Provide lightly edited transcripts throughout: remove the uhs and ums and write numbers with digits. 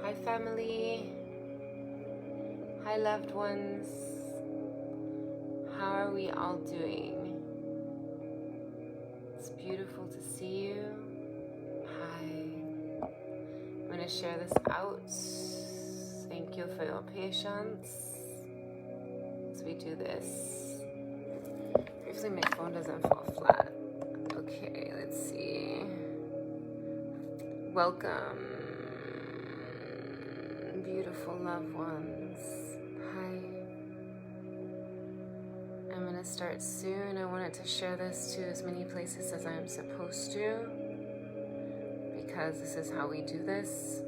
Hi family, hi loved ones, how are we all doing? It's beautiful to see you. Hi, I'm going to share this out. Thank you for your patience as we do this. Hopefully my phone doesn't fall flat. Okay, let's see. Welcome, beautiful loved ones. Hi. I'm gonna start soon. I wanted to share this to as many places as I'm supposed to, because this is how we do this.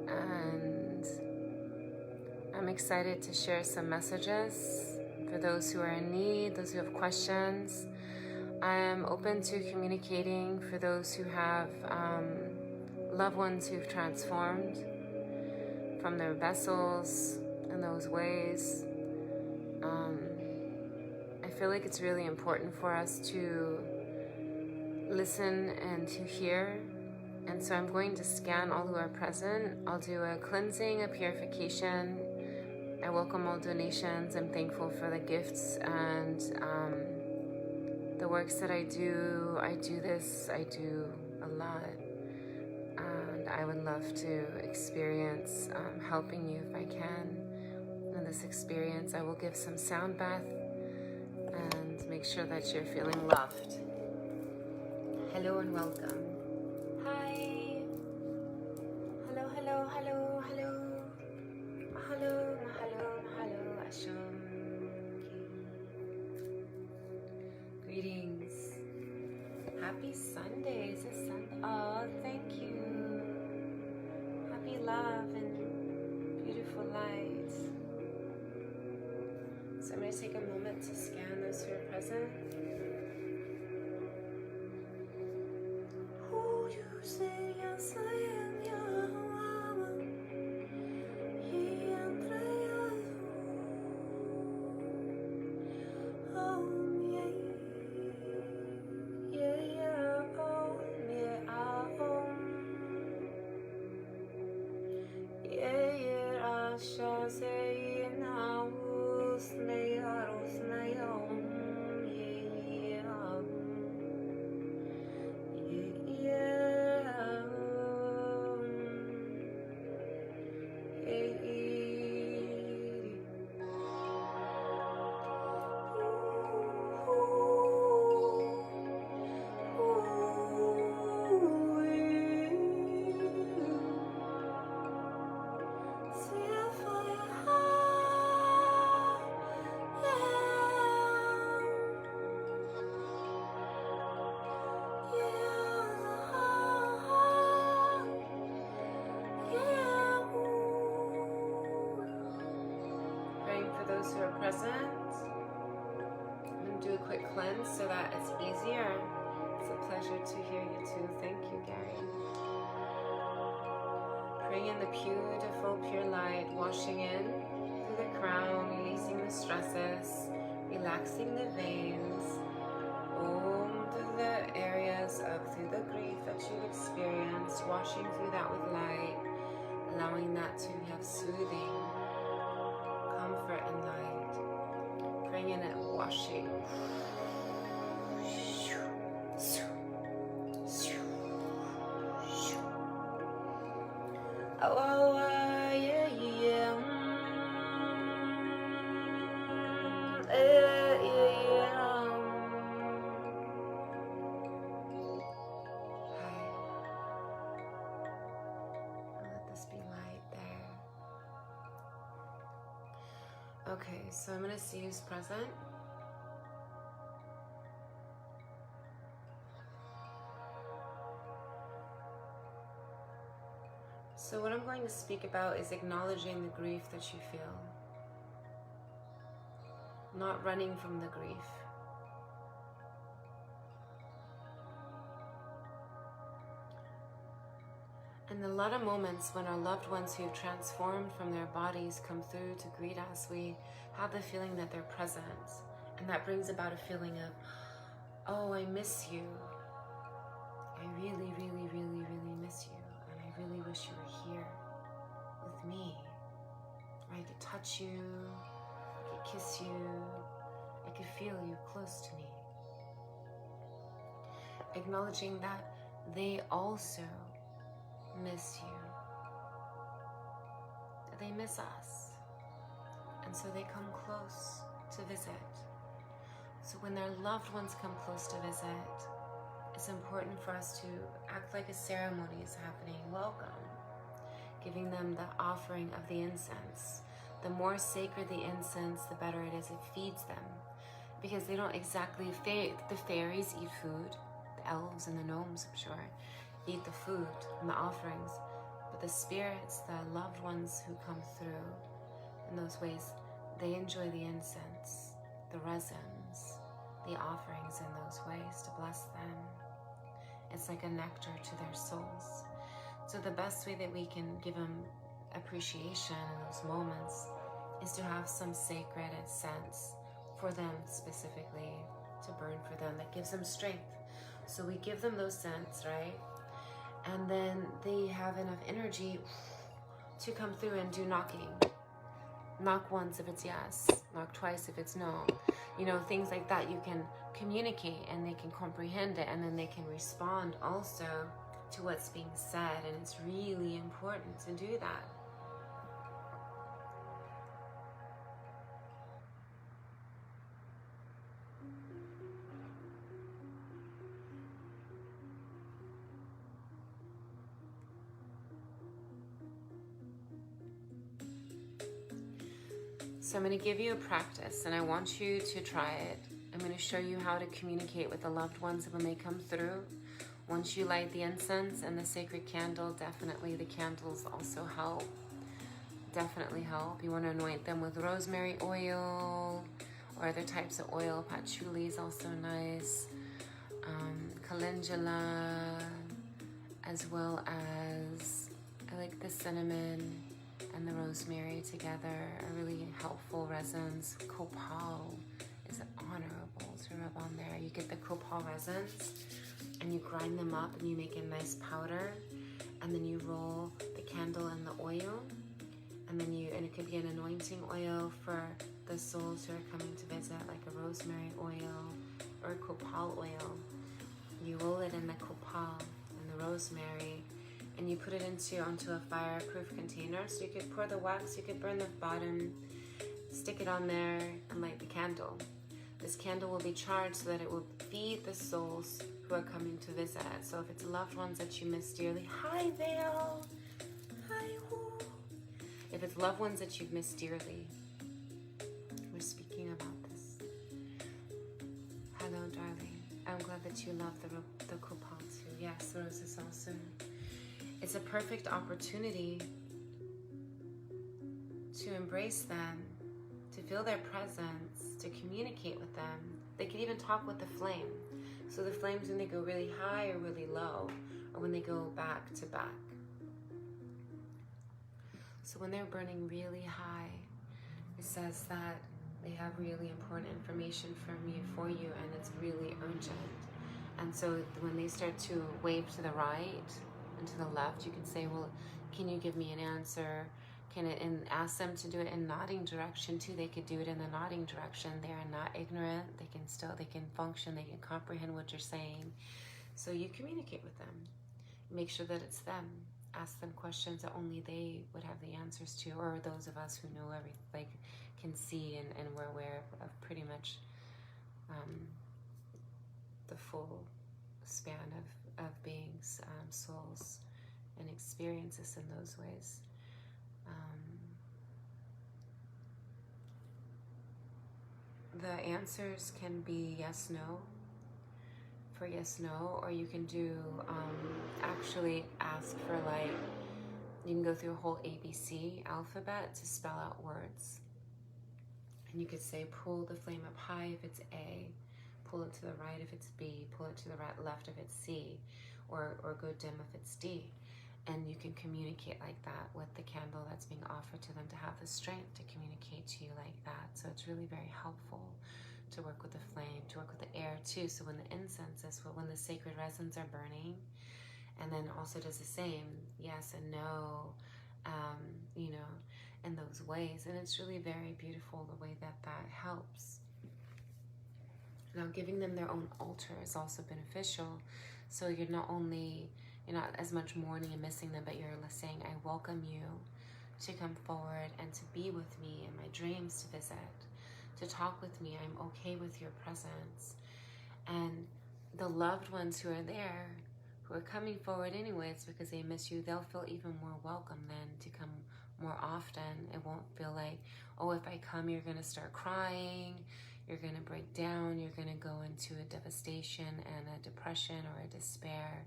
And I'm excited to share some messages for those who are in need, those who have questions. I am open to communicating for those who have loved ones who've transformed from their vessels in those ways. I feel like it's really important for us to listen and to hear. And so I'm going to scan all who are present. I'll do a cleansing, a purification. I welcome all donations. I'm thankful for the gifts and the works that I do. I do a lot. And I would love to experience helping you if I can. In this experience, I will give some sound bath and make sure that you're feeling loved. Hello and welcome. Hi. Hello, hello, hello, hello. Mahalo, mahalo, mahalo, Asham. Greetings. Happy Sunday. Is it Sunday? Oh, thank you. Happy love and beautiful light. So I'm going to take a moment to scan those who are present. Who you say yes I am, Yahweh. He entrega those who are present. I'm going to do a quick cleanse so that it's easier. It's a pleasure to hear you too. Thank you, Gary. Bring in the beautiful, pure light, washing in through the crown, releasing the stresses, relaxing the veins, through the areas through the grief that you've experienced, washing through that with light, allowing that to have soothing comfort and light. Bring in it, washing. Okay, so I'm going to see who's present. So what I'm going to speak about is acknowledging the grief that you feel. Not running from the grief. And a lot of moments when our loved ones who've transformed from their bodies come through to greet us, we have the feeling that they're present. And that brings about a feeling of, oh, I miss you. I really, really, really, really miss you. And I really, wish you were here with me. I could touch you, I could kiss you, I could feel you close to me. Acknowledging that they also miss you, that they miss us, and so they come close to visit. So when their loved ones come close to visit, it's important for us to act like a ceremony is happening. Welcome. Giving them the offering of the incense. The more sacred the incense, the better it is. It feeds them. Because they don't exactly, the fairies eat food. The elves and the gnomes, I'm sure, eat the food and the offerings. But the spirits, the loved ones who come through in those ways, they enjoy the incense, the resins, the offerings in those ways to bless them. It's like a nectar to their souls. So the best way that we can give them appreciation in those moments is to have some sacred sense for them specifically, to burn for them, that gives them strength. So we give them those scents, right? And then they have enough energy to come through and do knocking. Knock once if it's yes, knock twice if it's no. You know, things like that. You can communicate and they can comprehend it, and then they can respond also to what's being said, and it's really important to do that. So I'm going to give you a practice, and I want you to try it. I'm going to show you how to communicate with the loved ones when they come through. Once you light the incense and the sacred candle, definitely the candles also help. Definitely help. You want to anoint them with rosemary oil or other types of oil. Patchouli is also nice. Calendula, as well as, I like the cinnamon and the rosemary together are really helpful resins. Copal is honorable to rub on there. You get the copal resins and you grind them up and you make a nice powder, and then you roll the candle in the oil, and then and it could be an anointing oil for the souls who are coming to visit, like a rosemary oil or copal oil. You roll it in the copal and the rosemary, and you put it onto a fireproof container. So you could pour the wax, you could burn the bottom, stick it on there, and light the candle. This candle will be charged so that it will feed the souls who are coming to visit. So if it's loved ones that you miss dearly, hi Vale, hi who. If it's loved ones that you've missed dearly, we're speaking about this. Hello, darling. I'm glad that you love the copal too. Yes, roses also. It's a perfect opportunity to embrace them, to feel their presence, to communicate with them. They can even talk with the flame. So the flames, when they go really high or really low, or when they go back to back. So when they're burning really high, it says that they have really important information for you, and it's really urgent. And so when they start to wave to the right and to the left, you can say, well, can you give me an answer? And ask them to do it in nodding direction too. They could do it in the nodding direction. They are not ignorant. They can function. They can comprehend what you're saying. So you communicate with them. Make sure that it's them. Ask them questions that only they would have the answers to, or those of us who know everything, like can see and we're aware of pretty much the full span of beings, souls, and experiences in those ways. The answers can be yes, no, for yes, no, or you can do, actually ask for, like, you can go through a whole ABC alphabet to spell out words. And you could say, pull the flame up high if it's A, pull it to the right if it's B, pull it to the right, left if it's C, or go dim if it's D. And you can communicate like that with the candle that's being offered to them, to have the strength to communicate to you like that. So it's really very helpful to work with the flame, to work with the air too. So when the incense is, when the sacred resins are burning, and then also does the same, yes and no, you know, in those ways. And it's really very beautiful the way that that helps. Now, giving them their own altar is also beneficial. So you're not as much mourning and missing them, but you're saying, I welcome you to come forward and to be with me in my dreams, to visit, to talk with me. I'm okay with your presence. And the loved ones who are there, who are coming forward anyways because they miss you, they'll feel even more welcome then to come more often. It won't feel like, oh, if I come, you're going to start crying, you're going to break down, you're going to go into a devastation and a depression or a despair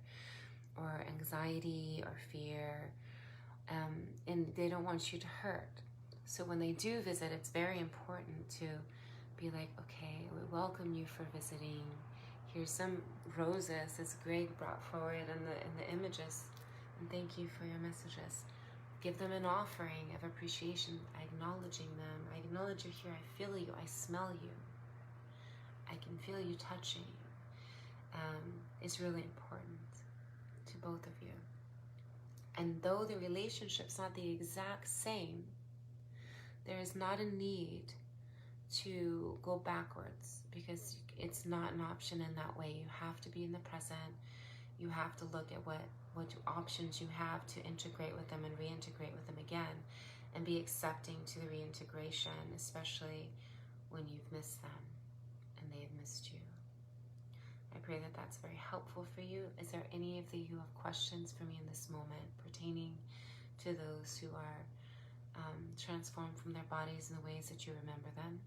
or anxiety or fear. And they don't want you to hurt. So when they do visit, it's very important to be like, okay, we welcome you for visiting. Here's some roses, as Greg brought forward in the images. And thank you for your messages. Give them an offering of appreciation, acknowledging them. I acknowledge you're here. I feel you. I smell you. I can feel you touching. It's really important to both of you. And though the relationship's not the exact same, there is not a need to go backwards, because it's not an option in that way. You have to be in the present. You have to look at what options you have to integrate with them and reintegrate with them again, and be accepting to the reintegration, especially when you've missed them and they've missed you. I pray that that's very helpful for you. Is there any of you who have questions for me in this moment pertaining to those who are transformed from their bodies in the ways that you remember them,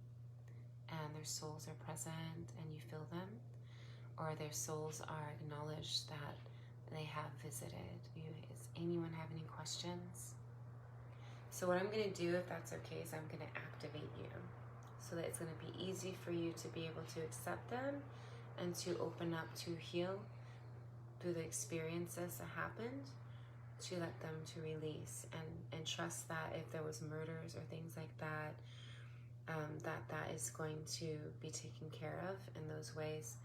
and their souls are present and you feel them, or their souls are acknowledged that they have visited you? Does anyone have any questions? So what I'm going to do, if that's okay, is I'm going to activate you so that it's going to be easy for you to be able to accept them and to open up to heal through the experiences that happened, to let them to release and trust that if there was murders or things like that, that is going to be taken care of in those ways.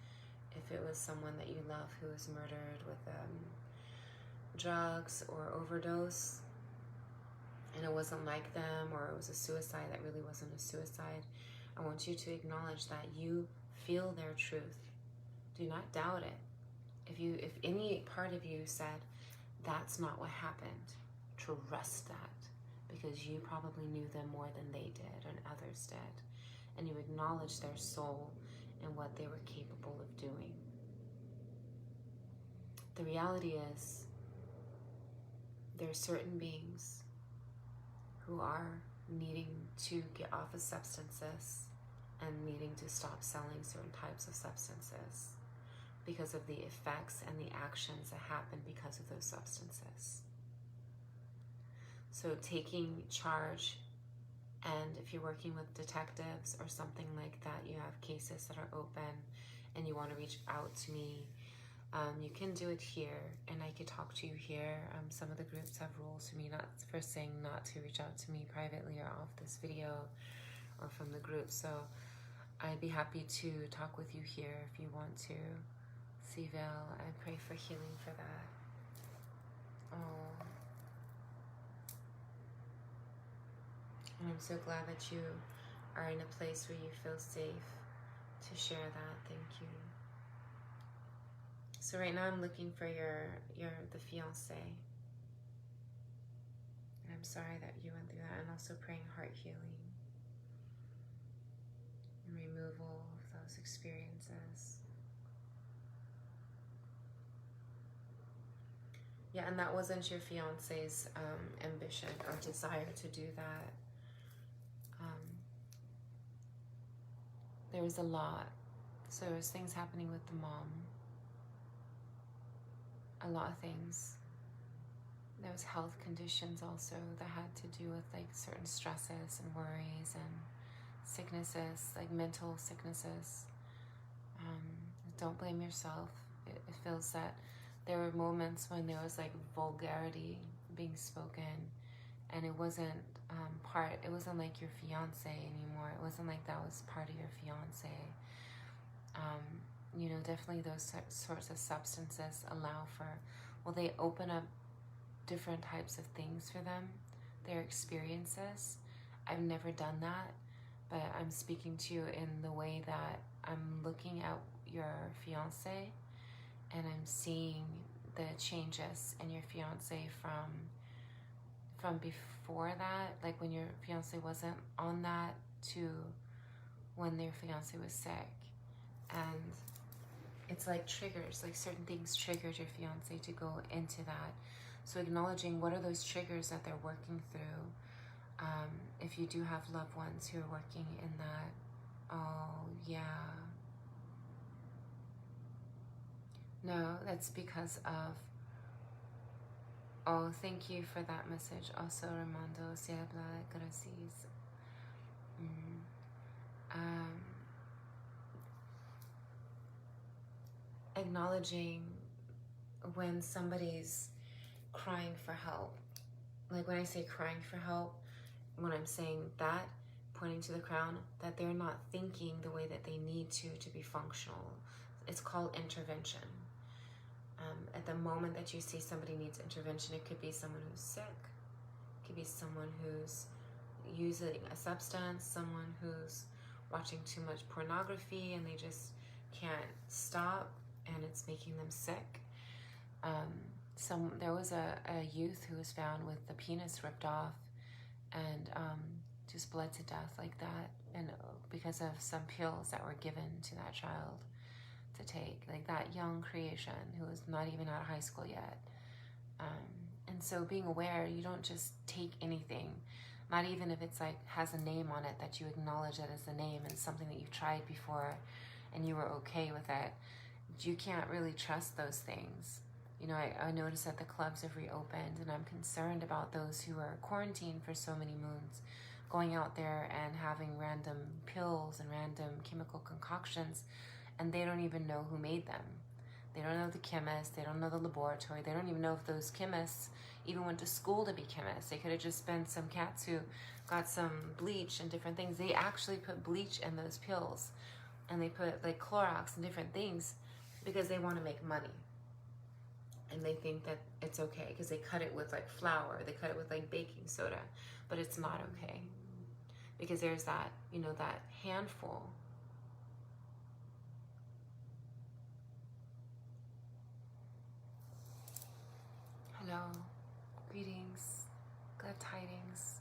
If it was someone that you love who was murdered with drugs or overdose, and it wasn't like them, or it was a suicide that really wasn't a suicide, I want you to acknowledge that you feel their truth. Do not doubt it. If any part of you said, that's not what happened, trust that, because you probably knew them more than they did and others did. And you acknowledge their soul and what they were capable of doing. The reality is, there are certain beings who are needing to get off of substances and needing to stop selling certain types of substances because of the effects and the actions that happen because of those substances. So taking charge, and if you're working with detectives or something like that, you have cases that are open and you want to reach out to me, you can do it here, and I could talk to you here. Some of the groups have rules for me for saying not to reach out to me privately or off this video or from the group. So I'd be happy to talk with you here if you want to. Seville, I pray for healing for that. Oh. And I'm so glad that you are in a place where you feel safe to share that. Thank you. So right now I'm looking for the fiance. And I'm sorry that you went through that, and also praying heart healing and removal of those experiences. Yeah, and that wasn't your fiance's ambition or desire to do that. There was a lot. So there was things happening with the mom. A lot of things. There was health conditions also that had to do with like certain stresses and worries and sicknesses, like mental sicknesses. Don't blame yourself. It feels that there were moments when there was like vulgarity being spoken, and it wasn't it wasn't like your fiance anymore. It wasn't like that was part of your fiance. You know, definitely those sorts of substances allow for Will they open up different types of things for them, their experiences? I've never done that, but I'm speaking to you in the way that I'm looking at your fiance, and I'm seeing the changes in your fiance from before that, like when your fiance wasn't on that, to when their fiance was sick. And it's like triggers, like certain things triggered your fiance to go into that. So acknowledging what are those triggers that they're working through. If you do have loved ones who are working in that, oh yeah. No, that's because of, oh, thank you for that message. Also, Armando, se habla, gracias. Acknowledging when somebody's crying for help. Like when I say crying for help, when I'm saying that, pointing to the crown, that they're not thinking the way that they need to be functional. It's called intervention. At the moment that you see somebody needs intervention, it could be someone who's sick, it could be someone who's using a substance, someone who's watching too much pornography and they just can't stop and it's making them sick. There was a youth who was found with the penis ripped off and just bled to death like that, and because of some pills that were given to that child to take, like that young creation who was not even out of high school yet. And so being aware, you don't just take anything, not even if it's like has a name on it, that you acknowledge it as a name and something that you've tried before and you were okay with it. You can't really trust those things. You know, I noticed that the clubs have reopened, and I'm concerned about those who are quarantined for so many moons, going out there and having random pills and random chemical concoctions, and they don't even know who made them. They don't know the chemist, they don't know the laboratory, they don't even know if those chemists even went to school to be chemists. They could have just been some cats who got some bleach and different things. They actually put bleach in those pills, and they put like Clorox and different things because they want to make money. And they think that it's okay because they cut it with like flour, they cut it with like baking soda, but it's not okay because there's that, you know, that handful. Hello, greetings, good tidings.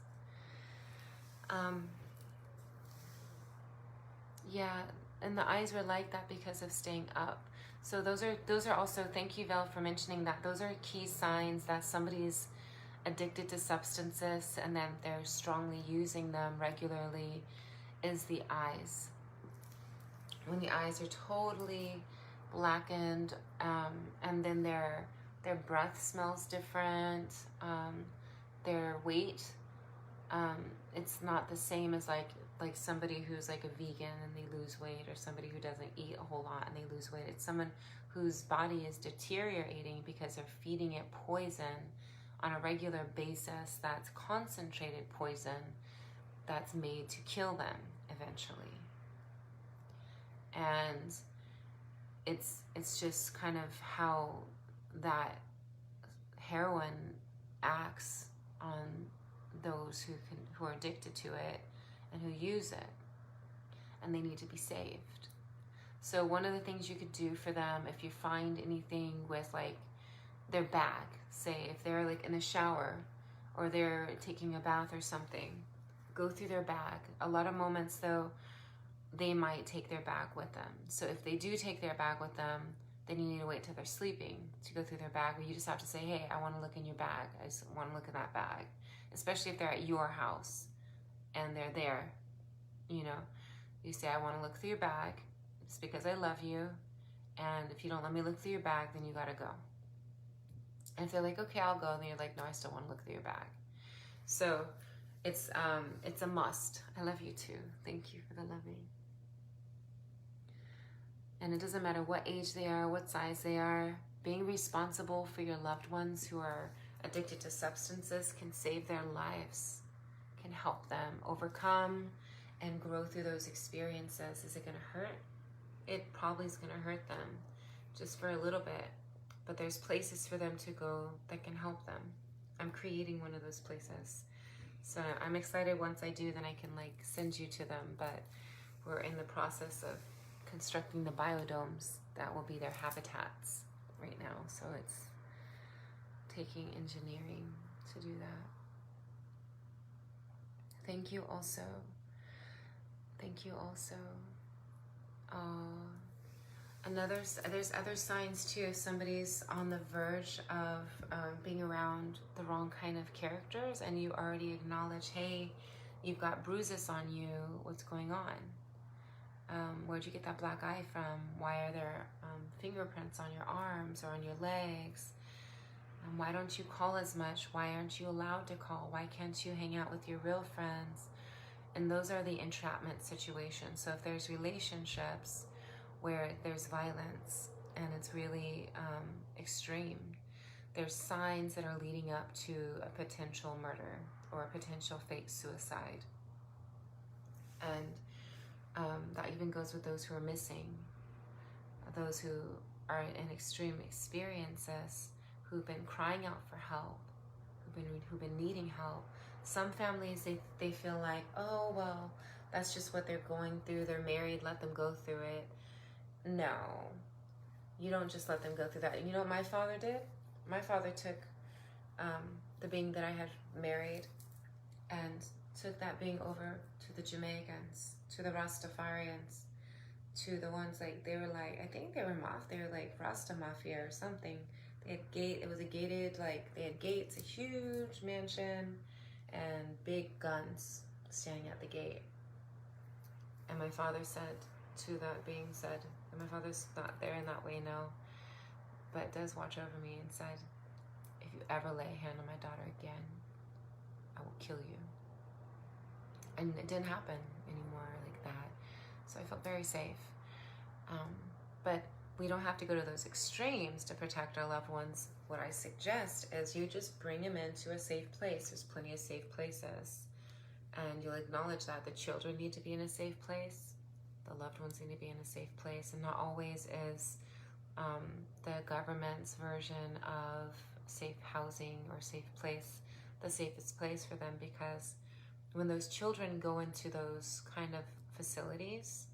Yeah, and the eyes were like that because of staying up. So those are also, thank you, Vel, for mentioning that. Those are key signs that somebody's addicted to substances and then they're strongly using them regularly, is the eyes. When the eyes are totally blackened, and then their breath smells different, their weight, it's not the same as like somebody who's like a vegan and they lose weight, or somebody who doesn't eat a whole lot and they lose weight. It's someone whose body is deteriorating because they're feeding it poison on a regular basis, that's concentrated poison that's made to kill them eventually. And it's just kind of how that heroin acts on those who are addicted to it and who use it, and they need to be saved. So one of the things you could do for them, if you find anything with like their bag, say if they're like in the shower or they're taking a bath or something, go through their bag. A lot of moments though, they might take their bag with them. So if they do take their bag with them, then you need to wait till they're sleeping to go through their bag, or you just have to say, hey, I want to look in your bag. I just want to look in that bag. Especially if they're at your house and they're there, you know. You say, I want to look through your bag. It's because I love you. And if you don't let me look through your bag, then you got to go. And if they're like, okay, I'll go, then you're like, no, I still want to look through your bag. So it's a must. I love you too. Thank you for the loving. And it doesn't matter what age they are, what size they are. Being responsible for your loved ones who are addicted to substances can save their lives, can help them overcome and grow through those experiences. Is it going to hurt? It probably is going to hurt them just for a little bit, but there's places for them to go that can help them. I'm creating one of those places. So I'm excited. Once I do, then I can like send you to them. But we're in the process of constructing the biodomes that will be their habitats right now. So it's taking engineering to do that. Thank you also. Thank you also. There's other signs too. If somebody's on the verge of being around the wrong kind of characters, and you already acknowledge, hey, you've got bruises on you. What's going on? Where'd you get that black eye from? Why are there fingerprints on your arms or on your legs? Why don't you call as much? Why aren't you allowed to call? Why can't you hang out with your real friends? And those are the entrapment situations. So if there's relationships where there's violence and it's really extreme, there's signs that are leading up to a potential murder or a potential fake suicide. And that even goes with those who are missing, those who are in extreme experiences, who've been crying out for help, who've been needing help. Some families, they feel like, oh, well, that's just what they're going through. They're married, let them go through it. No, you don't just let them go through that. And you know what my father did? My father took the being that I had married and took that being over to the Jamaicans, to the Rastafarians, to the ones like, they were like, I think they were like Rasta Mafia or something. They had it was a gated, like they had gates, a huge mansion, and big guns standing at the gate. And my father said to that being said, and my father's not there in that way now, but does watch over me, and said, if you ever lay a hand on my daughter again, I will kill you. And it didn't happen anymore like that. So I felt very safe. But we don't have to go to those extremes to protect our loved ones. What I suggest is you just bring them into a safe place. There's plenty of safe places. And you'll acknowledge that the children need to be in a safe place. The loved ones need to be in a safe place. And not always is the government's version of safe housing or safe place the safest place for them, because when those children go into those kind of facilities,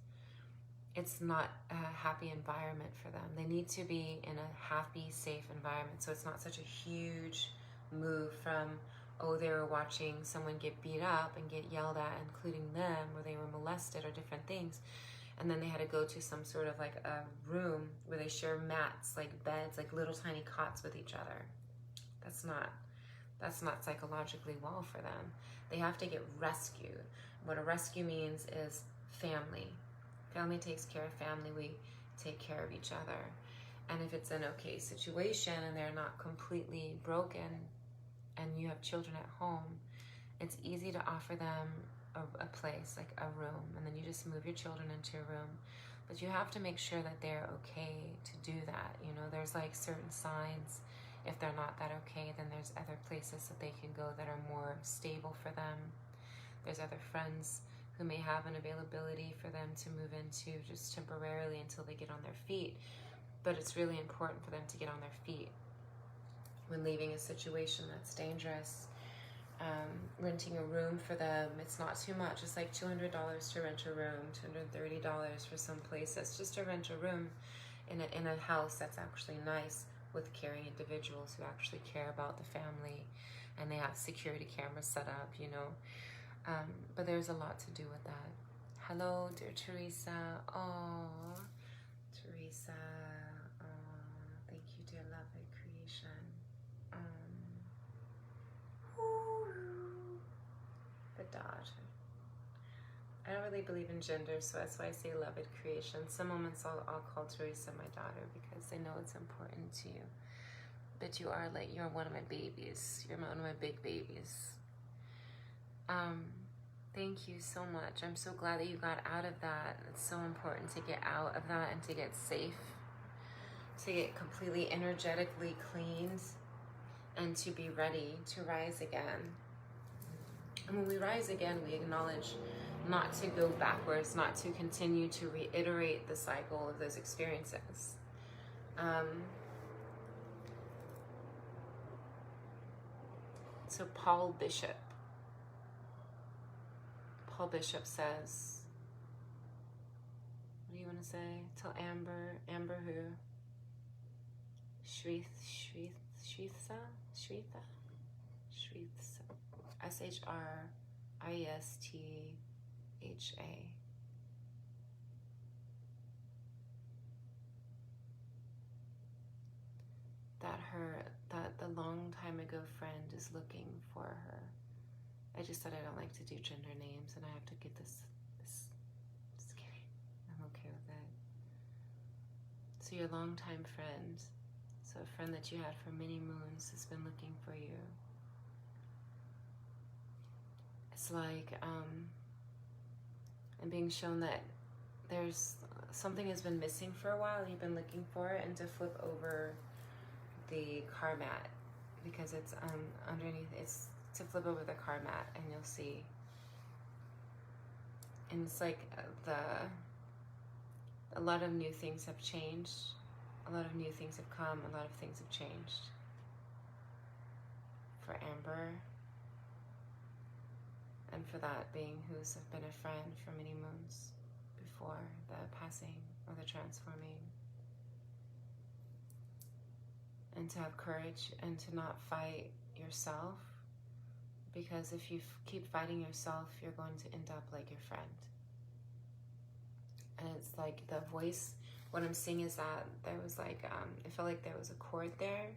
it's not a happy environment for them. They need to be in a happy, safe environment. So it's not such a huge move from, oh, they were watching someone get beat up and get yelled at, including them, or they were molested or different things. And then they had to go to some sort of like a room where they share mats, like beds, like little tiny cots with each other. That's not psychologically well for them. They have to get rescued. What a rescue means is family. Family takes care of family. We take care of each other. And if it's an okay situation and they're not completely broken and you have children at home, it's easy to offer them a place, like a room, and then you just move your children into a room. But you have to make sure that they're okay to do that. You know, there's like certain signs. If they're not that okay, then there's other places that they can go that are more stable for them. There's other friends who may have an availability for them to move into just temporarily until they get on their feet. But it's really important for them to get on their feet when leaving a situation that's dangerous. Renting a room for them, it's not too much. It's like $200 to rent a room, $230 for some places just to rent a room in a house that's actually nice, with caring individuals who actually care about the family, and they have security cameras set up, you know. But there's a lot to do with that. Hello, dear Teresa. Oh, Teresa. Thank you, dear love and creation. The daughter. I don't really believe in gender, so that's why I say love and creation. Some moments I'll call Teresa my daughter because I know it's important to you. But you are like, you're one of my babies. You're one of my big babies. Thank you so much. I'm so glad that you got out of that. It's so important to get out of that and to get safe, to get completely energetically cleaned, and to be ready to rise again. And when we rise again, we acknowledge not to go backwards, not to continue to reiterate the cycle of those experiences. So Paul Bishop says, what do you want to say? Tell Amber who? Shritha? SHRISTHA. That the long time ago friend is looking for her. I just said I don't like to do gender names, and I have to get this. Just kidding. I'm okay with it. So your longtime friend, so a friend that you had for many moons, has been looking for you. It's like I'm being shown that there's something has been missing for a while. You've been looking for it, and to flip over the car mat, because it's underneath. It's to flip over the car mat, and you'll see. And it's like a lot of new things have changed. A lot of new things have come. A lot of things have changed for Amber, and for that being who's been a friend for many moons before the passing or the transforming. And to have courage and to not fight yourself, because if you keep fighting yourself, you're going to end up like your friend. And it's like the voice, what I'm seeing is that there was like, it felt like there was a cord there,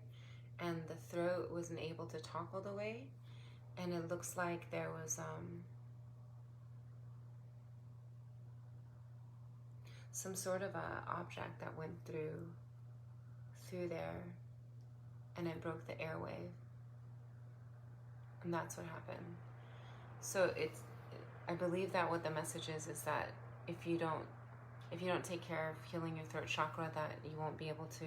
and the throat wasn't able to talk all the way. And it looks like there was some sort of a object that went through there, and it broke the airwave, and that's what happened. So I believe that what the message is that if you don't take care of healing your throat chakra, that you won't be able to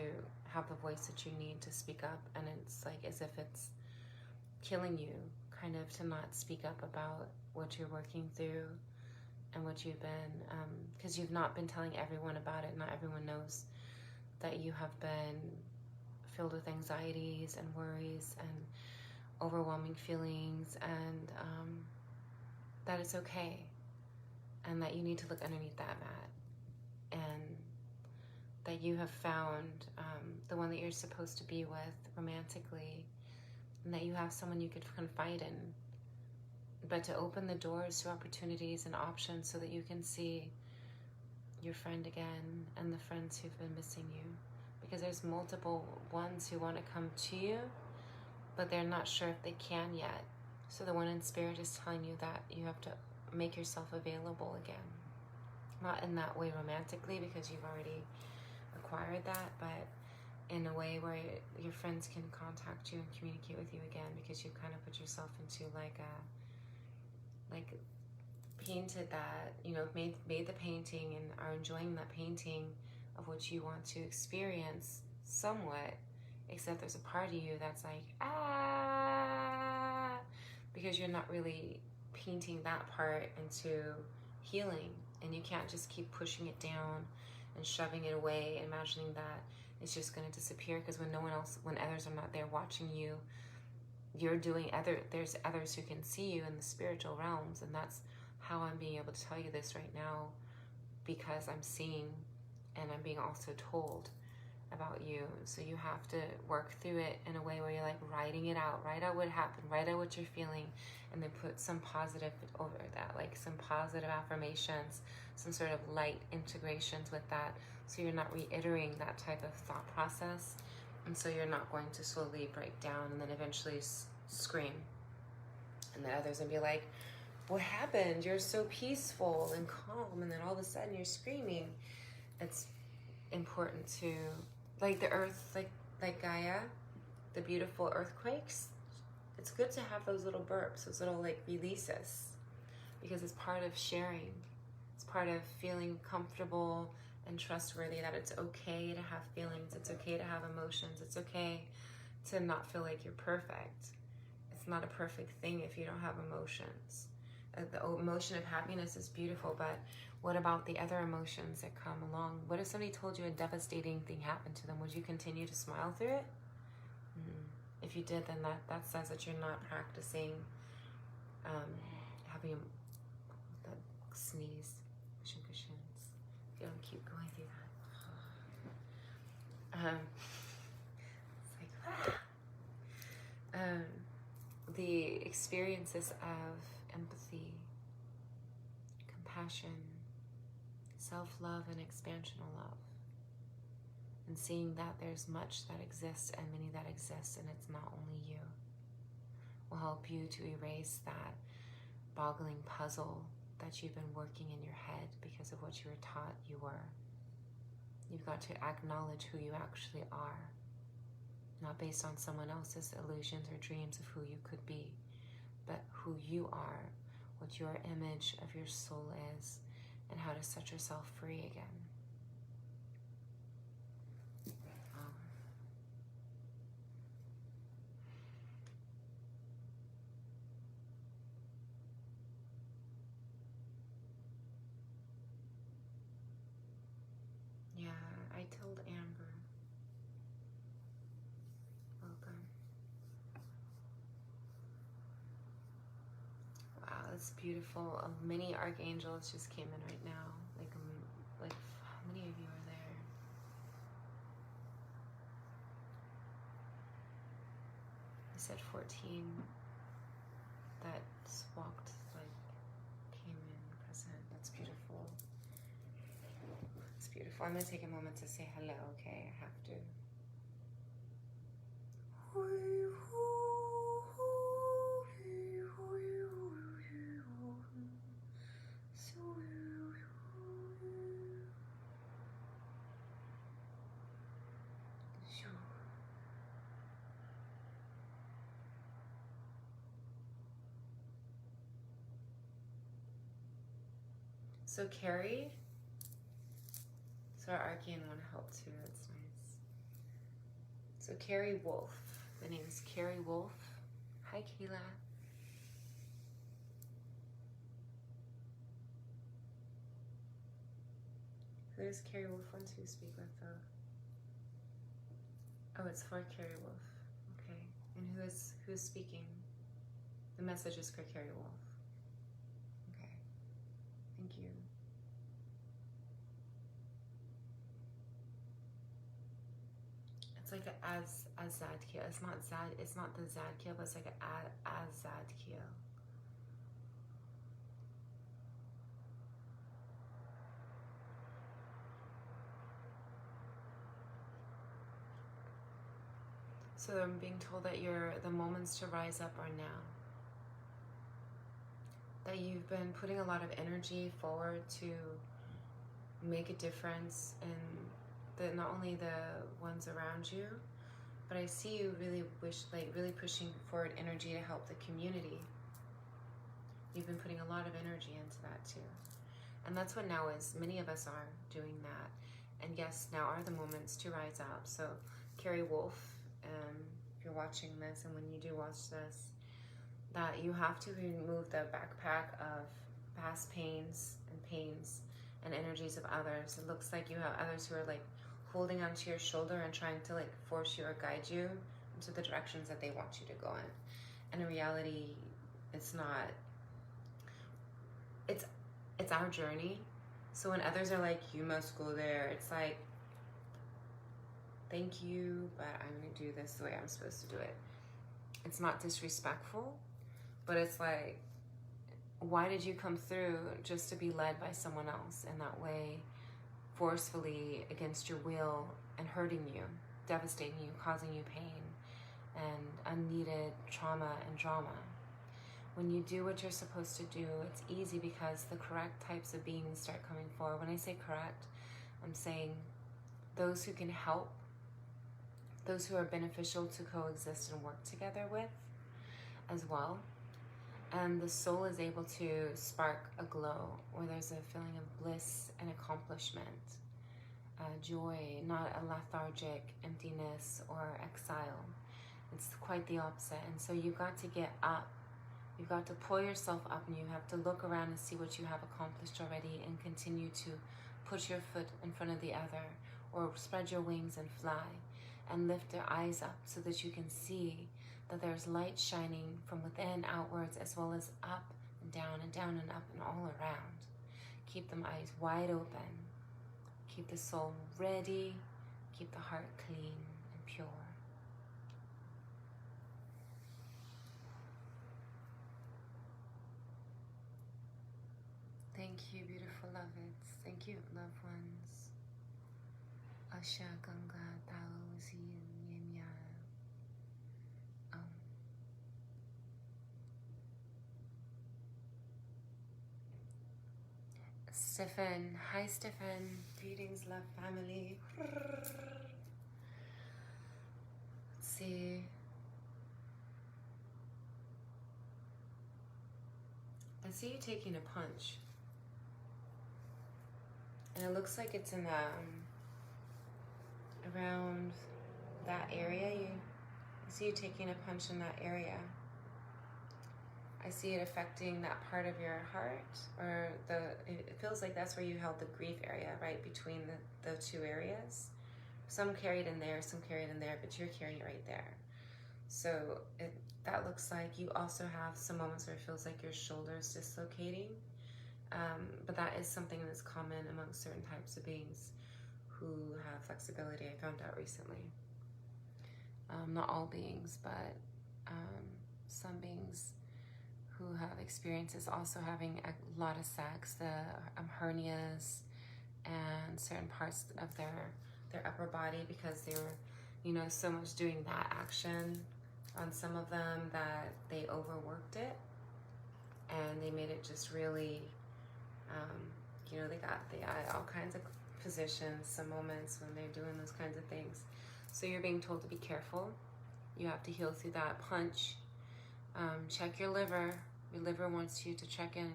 have the voice that you need to speak up. And it's like as if it's killing you, kind of, to not speak up about what you're working through and what you've been, because you've not been telling everyone about it. Not everyone knows that you have been filled with anxieties and worries and overwhelming feelings, and that it's okay, and that you need to look underneath that mat, and that you have found the one that you're supposed to be with romantically, and that you have someone you could confide in, but to open the doors to opportunities and options so that you can see your friend again and the friends who've been missing you. Because there's multiple ones who want to come to you, but they're not sure if they can yet. So the one in spirit is telling you that you have to make yourself available again. Not in that way romantically, because you've already acquired that, but in a way where your friends can contact you and communicate with you again, because you've kind of put yourself into like painted that, made the painting and are enjoying that painting of what you want to experience somewhat, except there's a part of you that's like, because you're not really painting that part into healing, and you can't just keep pushing it down and shoving it away and imagining that it's just going to disappear, because when others are not there watching you, there's others who can see you in the spiritual realms. And that's how I'm being able to tell you this right now, because I'm seeing and I'm being also told about you. So you have to work through it in a way where you're like writing it out, write out what happened, write out what you're feeling, and then put some positive over that, like some positive affirmations, some sort of light integrations with that, so you're not reiterating that type of thought process, and so you're not going to slowly break down and then eventually scream, and then others will be like, what happened? You're so peaceful and calm, and then all of a sudden you're screaming. It's important to, like the earth, like Gaia, the beautiful earthquakes, it's good to have those little burps, those little like releases, because it's part of sharing. It's part of feeling comfortable and trustworthy, that it's okay to have feelings, it's okay to have emotions, it's okay to not feel like you're perfect. It's not a perfect thing if you don't have emotions. The emotion of happiness is beautiful, but what about the other emotions that come along? What if somebody told you a devastating thing happened to them? Would you continue to smile through it? If you did, then that says that you're not practicing having the sneeze, cushions. You don't keep going through that. It's like the experiences of empathy, compassion, self-love, and expansional love. And seeing that there's much that exists and many that exist, and it's not only you, will help you to erase that boggling puzzle that you've been working in your head because of what you were taught you were. You've got to acknowledge who you actually are, not based on someone else's illusions or dreams of who you could be, but who you are, what your image of your soul is, and how to set yourself free again. Yeah, I told Amber. Welcome. Wow, that's beautiful. Many archangels just came in right now. Like how many of you are there? I said 14 that walked, came in present. That's beautiful. It's beautiful. I'm going to take a moment to say hello, okay? I have to. So Carrie, so our Archean want to help too, that's nice. So Carrie Wolf, the name is Carrie Wolf. Hi Kayla. Who does Carrie Wolf want to speak with though? Oh, it's for Carrie Wolf, okay. And who's speaking? The message is for Carrie Wolf. Okay, thank you. It's like a Azadkia. It's not Zad. It's not the Zadkia, but it's like a Azadkia. So I'm being told that the moments to rise up are now. That you've been putting a lot of energy forward to make a difference in not only the ones around you, but I see you really pushing forward energy to help the community. You've been putting a lot of energy into that too. And that's what now is. Many of us are doing that. And yes, now are the moments to rise up. So Carrie Wolf, if you're watching this, and when you do watch this, that you have to remove the backpack of past pains and energies of others. It looks like you have others who are holding onto your shoulder and trying to force you or guide you into the directions that they want you to go in. And in reality, it's not. It's our journey. So when others are like, you must go there, it's like, thank you, but I'm going to do this the way I'm supposed to do it. It's not disrespectful, but it's like, why did you come through just to be led by someone else in that way, forcefully against your will and hurting you, devastating you, causing you pain and unneeded trauma and drama? When you do what you're supposed to do, it's easy because the correct types of beings start coming forward. When I say correct, I'm saying those who can help, those who are beneficial to coexist and work together with as well. And the soul is able to spark a glow where there's a feeling of bliss and accomplishment, joy, not a lethargic emptiness or exile. It's quite the opposite. And so you've got to get up. You've got to pull yourself up, and you have to look around and see what you have accomplished already and continue to put your foot in front of the other, or spread your wings and fly. and lift their eyes up so that you can see that there's light shining from within outwards, as well as up and down and up and all around. Keep them eyes wide open. Keep the soul ready. Keep the heart clean and pure. Thank you, beautiful loveds. Thank you, loved ones. Asha Ganga Tao Zin Yemya. Stefan. Hi, Stefan. Greetings, love family. Let's see. I see you taking a punch. And it looks like it's in around that area. I see you taking a punch in that area. I see it affecting that part of your heart, or it feels like that's where you held the grief area, right between the two areas. Some carried in there, some carried in there, but you're carrying it right there. So that looks like you also have some moments where it feels like your shoulder's dislocating. But that is something that's common amongst certain types of beings who have flexibility, I found out recently. Not all beings, but some beings who have experiences also having a lot of sex, the hernias and certain parts of their upper body, because they were, so much doing that action on some of them that they overworked it, and they made it just really, they got all kinds of positions, some moments when they're doing those kinds of things. So you're being told to be careful. You have to heal through that punch. Check your liver. Your liver wants you to check in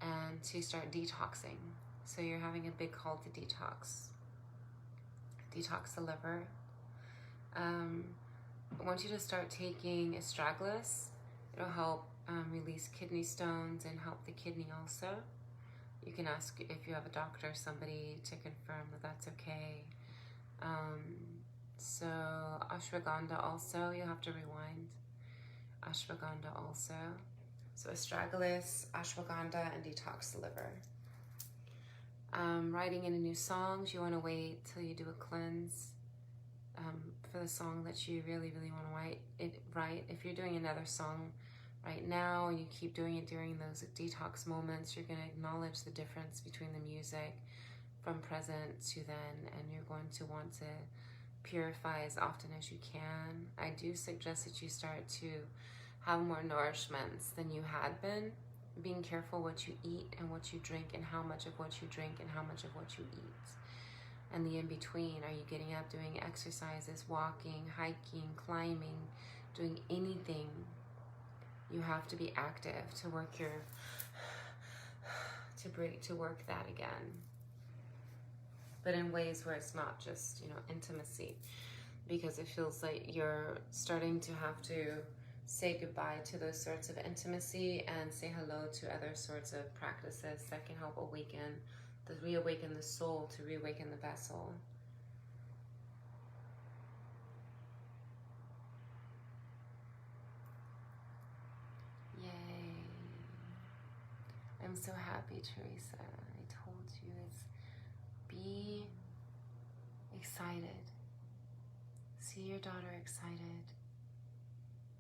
and to start detoxing. So you're having a big call to detox. Detox the liver. I want you to start taking astragalus. It'll help release kidney stones and help the kidney also. You can ask if you have a doctor or somebody to confirm that that's okay. So ashwagandha also, you'll have to rewind. Ashwagandha also. So astragalus, ashwagandha, and detox the liver. Writing any new songs, you want to wait till you do a cleanse for the song that you really, really want to write. If you're doing another song right now and you keep doing it during those detox moments, you're going to acknowledge the difference between the music from present to then, and you're going to want to purify as often as you can. I do suggest that you start to have more nourishments than you had been, being careful what you eat and what you drink and how much of what you drink and how much of what you eat. And the in-between, are you getting up, doing exercises, walking, hiking, climbing, doing anything? You have to be active to work to work that again. But in ways where it's not just, intimacy, because it feels like you're starting to have to say goodbye to those sorts of intimacy and say hello to other sorts of practices that can help reawaken the soul, to reawaken the vessel. Yay. I'm so happy, Teresa. I told you, be excited. See your daughter excited.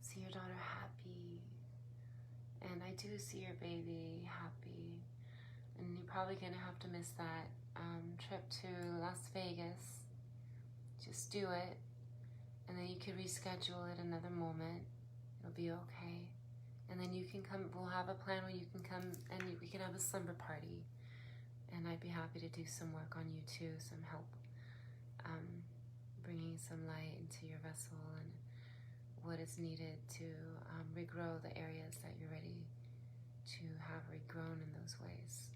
See your daughter happy. And I do see your baby happy. And you're probably going to have to miss that trip to Las Vegas. Just do it. And then you can reschedule it another moment. It'll be okay. And then you can come, we'll have a plan where you can come and we can have a slumber party. And I'd be happy to do some work on you too, some help bringing some light into your vessel and what is needed to regrow the areas that you're ready to have regrown in those ways.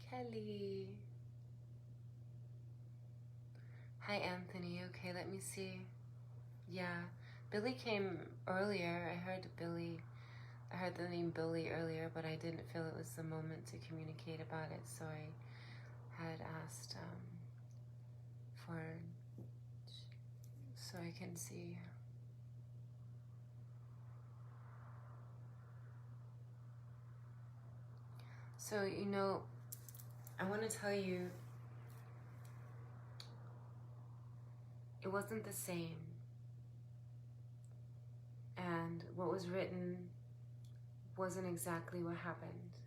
Kelly. Hi, Anthony. Okay, let me see. Yeah, Billy came earlier. I heard the name Billy earlier, but I didn't feel it was the moment to communicate about it, so I had asked for so I can see. So, you know, I want to tell you, it wasn't the same. And what was written wasn't exactly what happened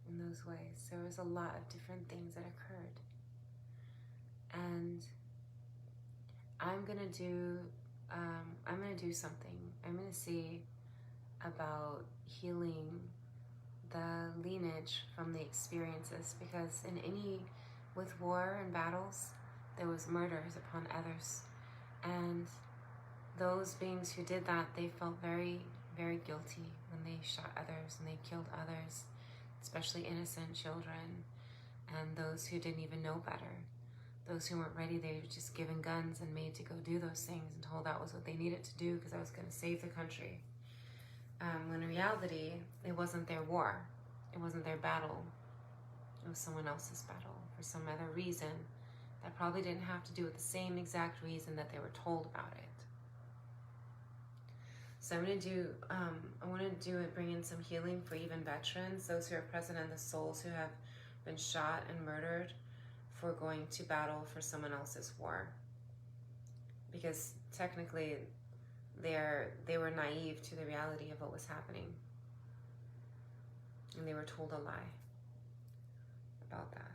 in those ways. There was a lot of different things that occurred. And I'm gonna do something. I'm gonna see about healing the lineage from the experiences, because with war and battles, there was murders upon others. And those beings who did that, they felt very, very guilty when they shot others and they killed others, especially innocent children and those who didn't even know better. Those who weren't ready, they were just given guns and made to go do those things and told that was what they needed to do because that was going to save the country. When in reality, it wasn't their war. It wasn't their battle. It was someone else's battle for some other reason that probably didn't have to do with the same exact reason that they were told about it. So I'm going to do, I want to do it, bring in some healing for even veterans, those who are present, and the souls who have been shot and murdered for going to battle for someone else's war. Because technically, they were naive to the reality of what was happening. And they were told a lie about that.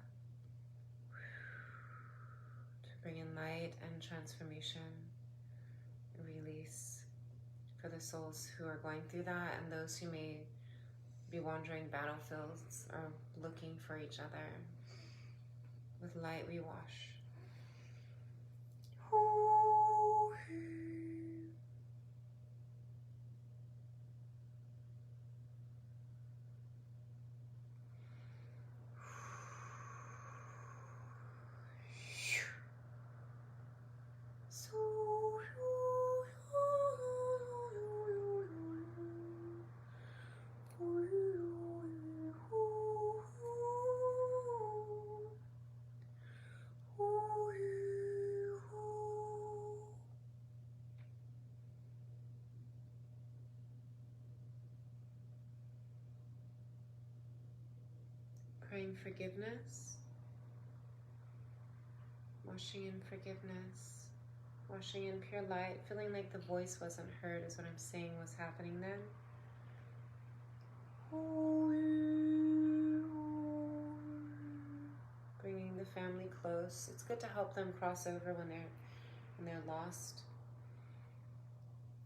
To bring in light and transformation, release for the souls who are going through that, and those who may be wandering battlefields or looking for each other. With light we wash. Praying forgiveness, washing in forgiveness, washing in pure light, feeling like the voice wasn't heard is what I'm saying was happening then. Bringing the family close. It's good to help them cross over when they're lost.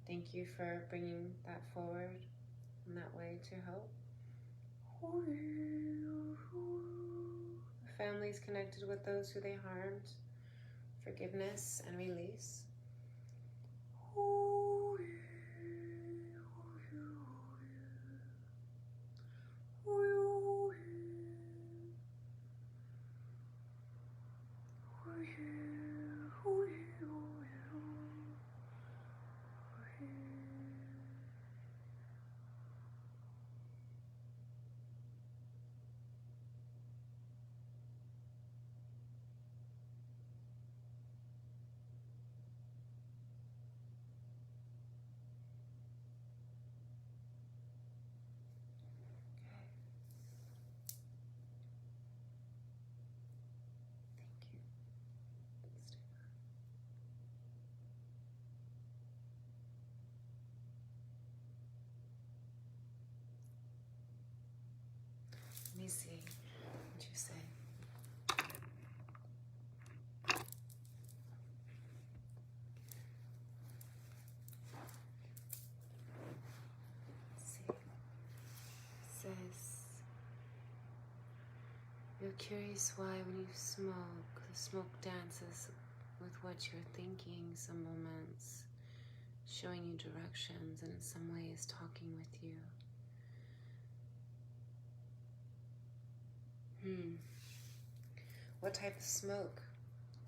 Thank you for bringing that forward in that way to help. Families connected with those who they harmed, forgiveness and release. Let me see what you say. Let's see. It says, you're curious why when you smoke, the smoke dances with what you're thinking some moments, showing you directions, and in some way is talking with you. What type of smoke?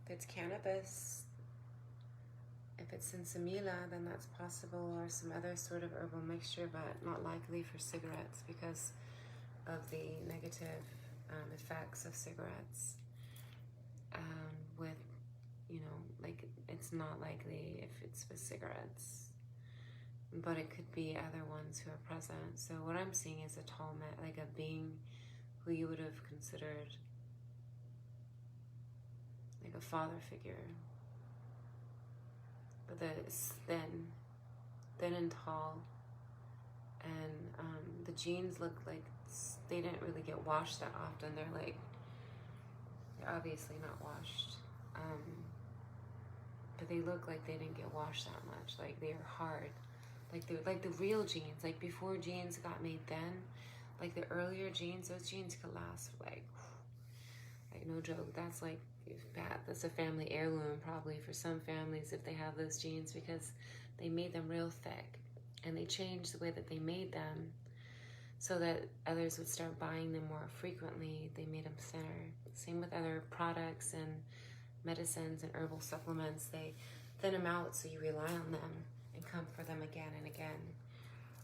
If it's cannabis, if it's sinsemilla, then that's possible, or some other sort of herbal mixture, but not likely for cigarettes because of the negative effects of cigarettes. With, you know, like it's not likely if it's with cigarettes, but it could be other ones who are present. So what I'm seeing is a tall man, like a being who you would have considered like a father figure, but that is thin and tall, and the jeans look like they didn't really get washed that often. They're obviously not washed, but they look like they didn't get washed that much. Like they're hard, like they're like the real jeans, like before jeans got made then, like the earlier jeans. Those jeans could last for like no joke. That's like bad. That's a family heirloom probably for some families if they have those jeans, because they made them real thick, and they changed the way that they made them so that others would start buying them more frequently. They made them thinner. Same with other products and medicines and herbal supplements. They thin them out so you rely on them and come for them again and again.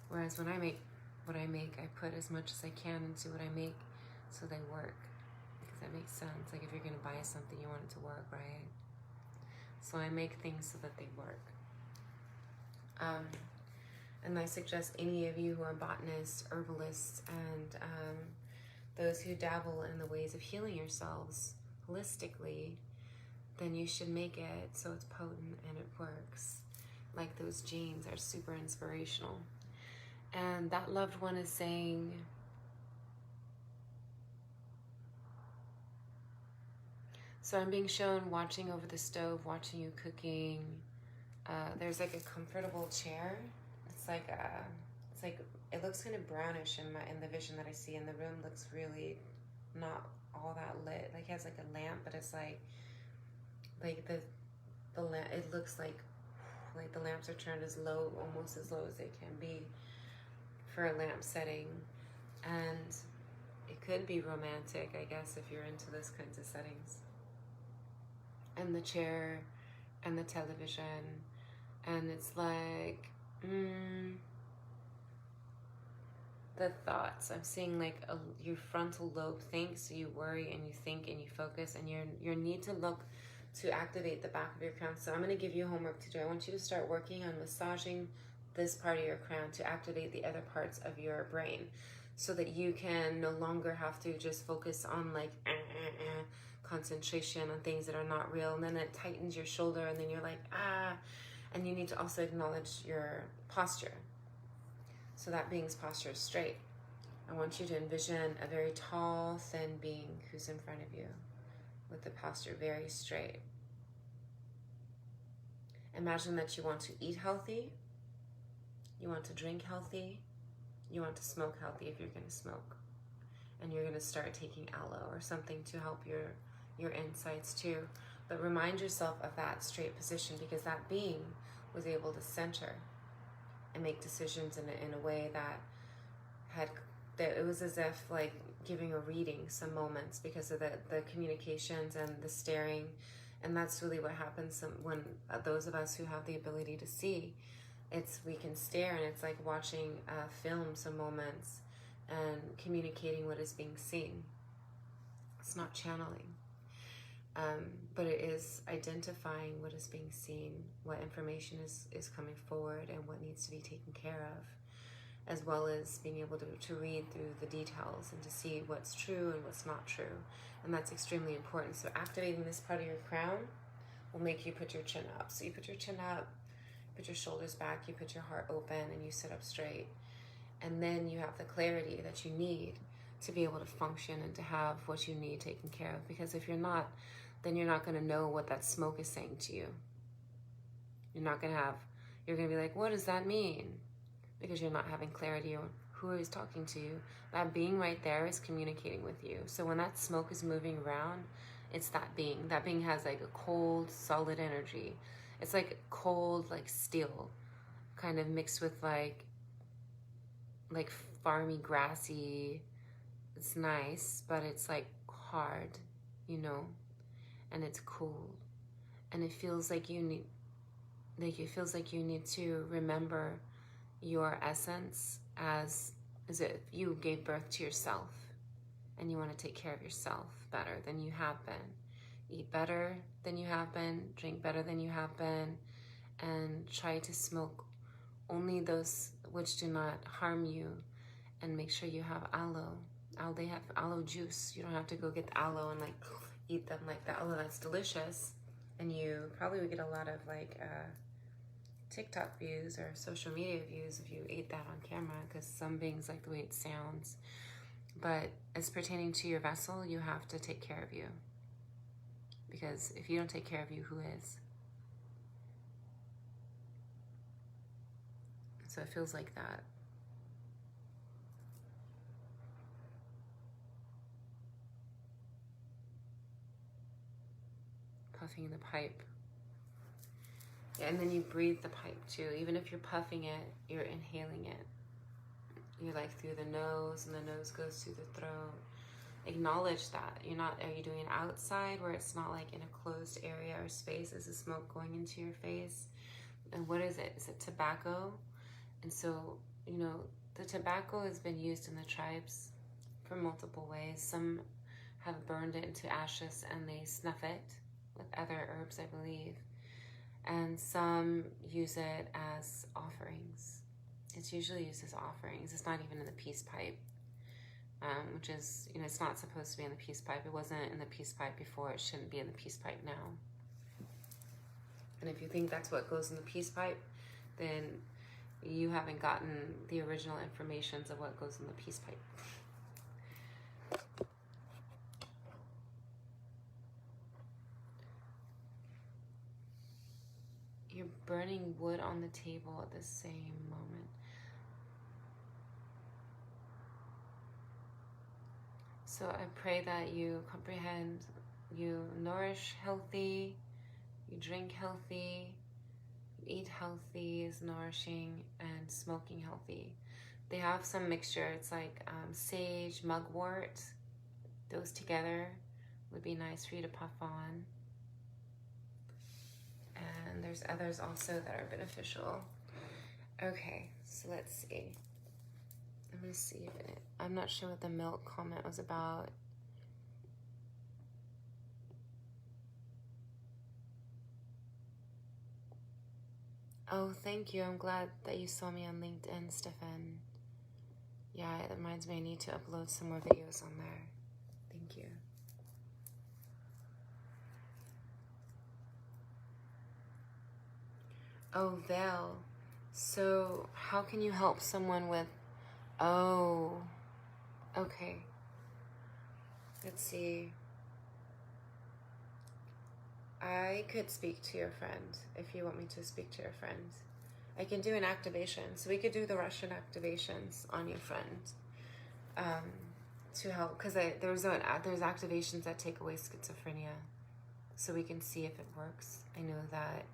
Whereas when I make what I make, I put as much as I can into what I make so they work. Because that makes sense. Like if you're going to buy something, you want it to work, right? So I make things so that they work. And I suggest any of you who are botanists, herbalists, and those who dabble in the ways of healing yourselves holistically, then you should make it so it's potent and it works. Like those jeans are super inspirational. And that loved one is saying, so I'm being shown watching over the stove, watching you cooking. There's like a comfortable chair. It's like it looks kind of brownish in the vision that I see, and the room looks really not all that lit. Like it has like a lamp, but it's like the lamp. It looks like the lamps are turned as low, almost as low as they can be for a lamp setting, and it could be romantic, I guess, if you're into those kinds of settings. And the chair and the television, and it's like the thoughts. I'm seeing like your frontal lobe thinks, so you worry and you think and you focus, and your need to look to activate the back of your crown. So I'm going to give you homework to do. I want you to start working on massaging this part of your crown to activate the other parts of your brain, so that you can no longer have to just focus on like concentration on things that are not real, and then it tightens your shoulder, and then you're like and you need to also acknowledge your posture, so that being's posture is straight. I want you to envision a very tall, thin being who's in front of you with the posture very straight. Imagine that you want to eat healthy, you want to drink healthy, you want to smoke healthy if you're going to smoke, and you're going to start taking aloe or something to help your insides too. But remind yourself of that straight position, because that being was able to center and make decisions in a way that it was as if like giving a reading some moments, because of the communications and the staring. And that's really what happens when those of us who have the ability to see, we can stare, and it's like watching film some moments and communicating what is being seen. It's not channeling. But it is identifying what is being seen, what information is coming forward, and what needs to be taken care of, as well as being able to read through the details and to see what's true and what's not true. And that's extremely important. So activating this part of your crown will make you put your chin up. So you put your chin up, put your shoulders back, you put your heart open, and you sit up straight. And then you have the clarity that you need to be able to function and to have what you need taken care of. Because if you're not, then you're not going to know what that smoke is saying to you. You're going to be like, what does that mean? Because you're not having clarity on who is talking to you. That being right there is communicating with you. So when that smoke is moving around, it's that being. That being has like a cold, solid energy. It's like cold, like steel, kind of mixed with like farmy, grassy. It's nice, but it's like hard, and it's cool. And it feels like you need to remember your essence as if you gave birth to yourself, and you want to take care of yourself better than you have been. eat better than you have been, drink better than you have been, and try to smoke only those which do not harm you, and make sure you have aloe. They have aloe juice. You don't have to go get the aloe and like eat them like the aloe. That's delicious, and you probably would get a lot of like TikTok views or social media views if you ate that on camera, because some beings like the way it sounds. But as pertaining to your vessel, you have to take care of you, because if you don't take care of you, who is? So it feels like that. Puffing the pipe. Yeah, and then you breathe the pipe too. Even if you're puffing it, you're inhaling it. You're like through the nose, and the nose goes through the throat. Acknowledge that. You're not, are you doing it outside where it's not like in a closed area or space? Is the smoke going into your face? And what is it? Is it tobacco? And so, you know, the tobacco has been used in the tribes for multiple ways. Some have burned it into ashes and they snuff it with other herbs, I believe. And some use it as offerings. It's usually used as offerings. It's not even in the peace pipe, which is, you know, it's not supposed to be in the peace pipe. It wasn't in the peace pipe before. It shouldn't be in the peace pipe now. And if you think that's what goes in the peace pipe, then you haven't gotten the original informations of what goes in the peace pipe. You're burning wood on the table at the same moment. So I pray that you comprehend, you nourish healthy, you drink healthy, eat healthy is nourishing, and smoking healthy. They have some mixture. It's like sage, mugwort. Those together would be nice for you to puff on. And there's others also that are beneficial. Okay, so let's see. I'm gonna see if I'm not sure what the milk comment was about. Oh, thank you. I'm glad that you saw me on LinkedIn, Stefan. Yeah, it reminds me I need to upload some more videos on there. Thank you. Oh, veil. So how can you help someone with... Oh, okay. Let's see. I could speak to your friend if you want me to speak to your friend. I can do an activation. So we could do the Russian activations on your friend to help. Because there's activations that take away schizophrenia. So we can see if it works. I know that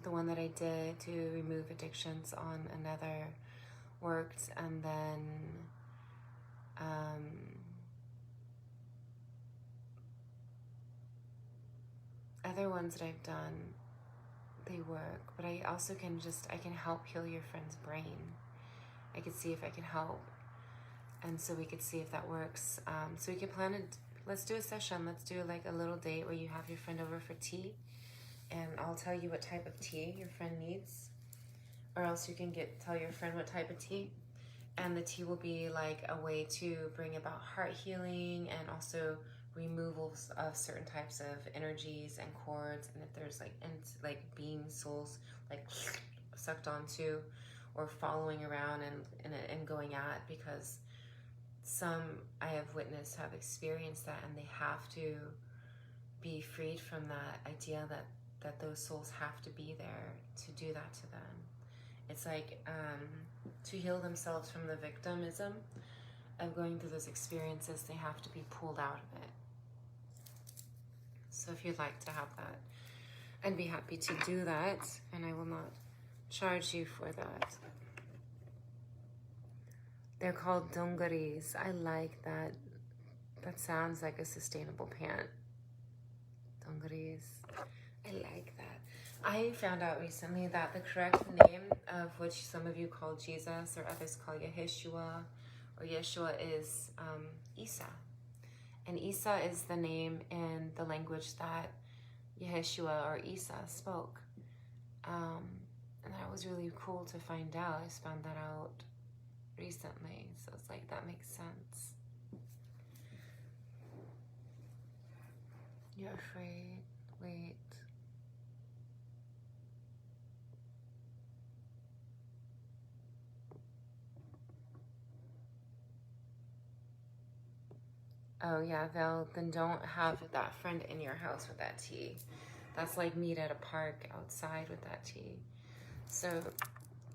the one that I did to remove addictions on another worked. And then... other ones that I've done, they work, but I also can help heal your friend's brain. I could see if I can help, and so we could see if that works. So we can plan it. Let's do a session. Let's do like a little date where you have your friend over for tea, and I'll tell you what type of tea your friend needs, or else you can tell your friend what type of tea, and the tea will be like a way to bring about heart healing and also removals of certain types of energies and cords, and if there's like being souls like sucked onto or following around and going at, because some I have witnessed have experienced that, and they have to be freed from that idea that those souls have to be there to do that to them. It's like to heal themselves from the victimism of going through those experiences, they have to be pulled out of it. So if you'd like to have that, I'd be happy to do that, and I will not charge you for that. They're called dungarees. I like that. That sounds like a sustainable pant. Dungarees. I like that. I found out recently that the correct name of which some of you call Jesus or others call Yeshua or Yeshua is Isa. And Isa is the name in the language that Yeshua or Isa spoke. And that was really cool to find out. I just found that out recently. So it's like, that makes sense. You're afraid. Wait. Oh yeah, Val, then don't have that friend in your house with that tea. That's like meet at a park outside with that tea. So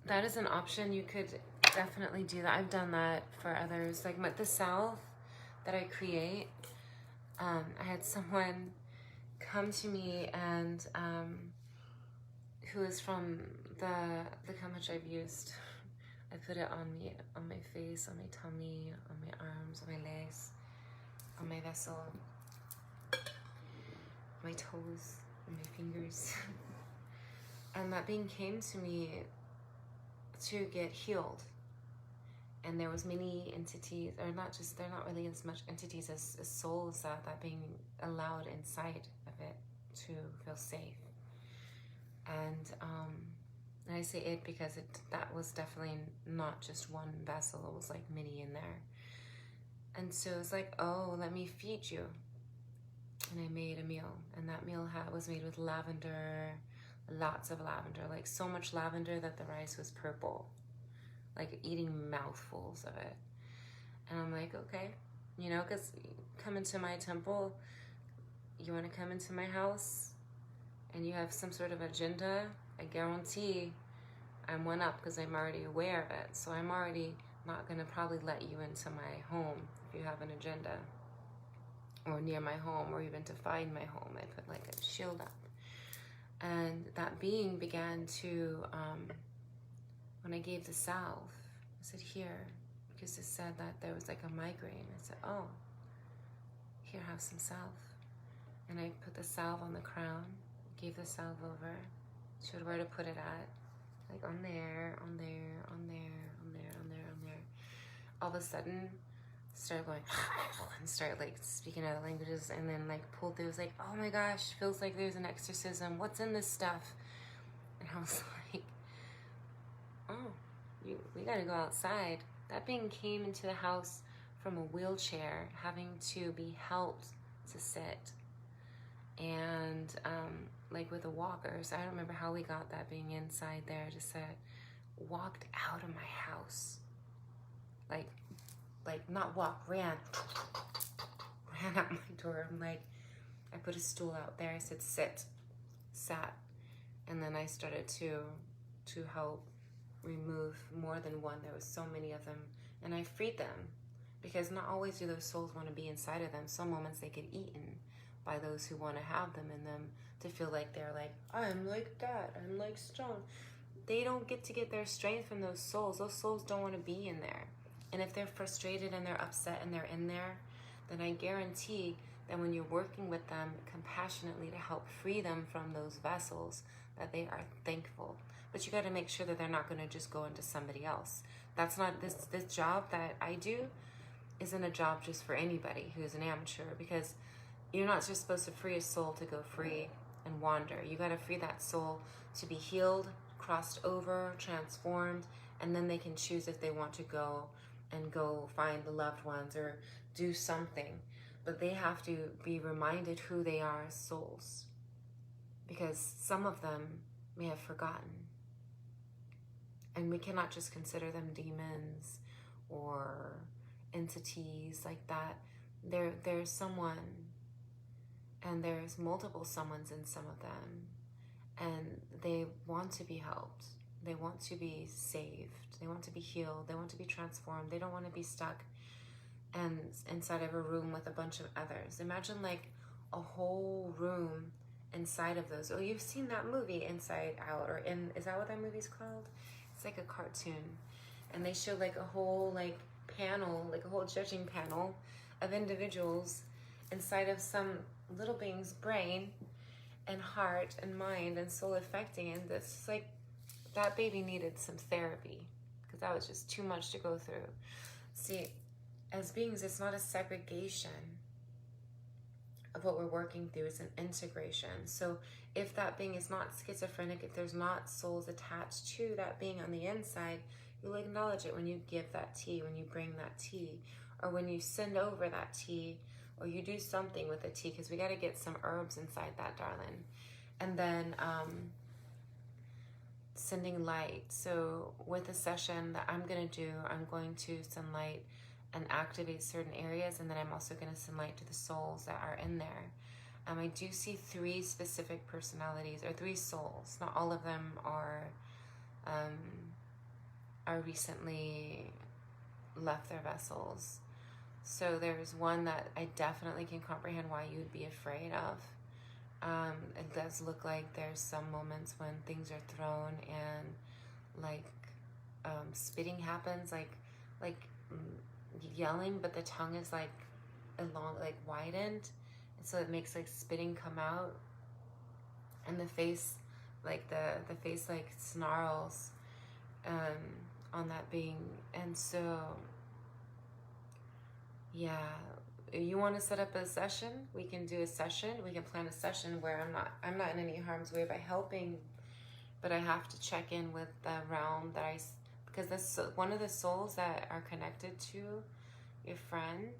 that is an option. You could definitely do that. I've done that for others. Like the salve that I create, I had someone come to me and who is from look how much I've used. I put it on me, on my face, on my tummy, on my arms, on my legs, on my vessel, my toes, and my fingers. And that being came to me to get healed. And there was many entities, or not just, they're not really as much entities as souls that being allowed inside of it to feel safe. And I say it because that was definitely not just one vessel, it was like many in there. And so it's like, oh, let me feed you. And I made a meal, and that meal was made with lavender, lots of lavender, like so much lavender that the rice was purple, like eating mouthfuls of it. And I'm like, okay, you know, because come into my temple, you want to come into my house and you have some sort of agenda, I guarantee I'm one up because I'm already aware of it. So I'm already not going to probably let you into my home if you have an agenda, or near my home, or even to find my home. I put like a shield up. And that being began to, when I gave the salve, I said, here, because it said that there was like a migraine. I said, oh, here, have some salve. And I put the salve on the crown, gave the salve over, showed where to put it at, like on there, on there, on there, on there, on there, on there. All of a sudden, started going and started like speaking other languages, and then like pulled through. It was like, oh my gosh, feels like there's an exorcism. What's in this stuff? And I was like, oh, we gotta go outside. That being came into the house from a wheelchair, having to be helped to sit, and like with a walker. So I don't remember how we got that being inside there. Just said, walked out of my house, like not walk, ran out my door. I'm like, I put a stool out there. I said, sit, sat. And then I started to help remove more than one. There was so many of them. And I freed them, because not always do those souls want to be inside of them. Some moments they get eaten by those who want to have them in them, to feel like they're like, I'm like that, I'm like strong. They don't get to get their strength from those souls. Those souls don't want to be in there. And if they're frustrated and they're upset and they're in there, then I guarantee that when you're working with them compassionately to help free them from those vessels, that they are thankful. But you got to make sure that they're not going to just go into somebody else. That's not, this job that I do isn't a job just for anybody who's an amateur, because you're not just supposed to free a soul to go free and wander. You got to free that soul to be healed, crossed over, transformed, and then they can choose if they want to go and go find the loved ones or do something. But they have to be reminded who they are as souls, because some of them may have forgotten. And we cannot just consider them demons or entities like that. There's someone, and there's multiple someones in some of them, and they want to be helped. They want to be saved. They want to be healed. They want to be transformed. They don't want to be stuck and inside of a room with a bunch of others. Imagine like a whole room inside of those. Oh, you've seen that movie Inside Out, or is that what that movie's called? It's like a cartoon, and they show like a whole like panel, like a whole judging panel of individuals inside of some little being's brain and heart and mind and soul affecting, and it's like that baby needed some therapy, because that was just too much to go through. See, as beings, it's not a segregation. of what we're working through is an integration. So if that being is not schizophrenic, if there's not souls attached to that being on the inside, you'll acknowledge it when you give that tea, when you bring that tea, or when you send over that tea, or you do something with the tea, because we got to get some herbs inside that, darling. And then sending light. So with the session that I'm going to do, I'm going to send light and activate certain areas, and then I'm also going to send light to the souls that are in there. I do see 3 specific personalities, or 3 souls. Not all of them are recently left their vessels. So there's one that I definitely can comprehend why you would be afraid of. It does look like there's some moments when things are thrown and like spitting happens, like yelling, but the tongue is like widened, and so it makes like spitting come out, and the face like the face like snarls on that being. And so yeah, you want to set up a session, we can do a session, we can plan a session where I'm not in any harm's way by helping, but I have to check in with the realm that because this one of the souls that are connected to your friend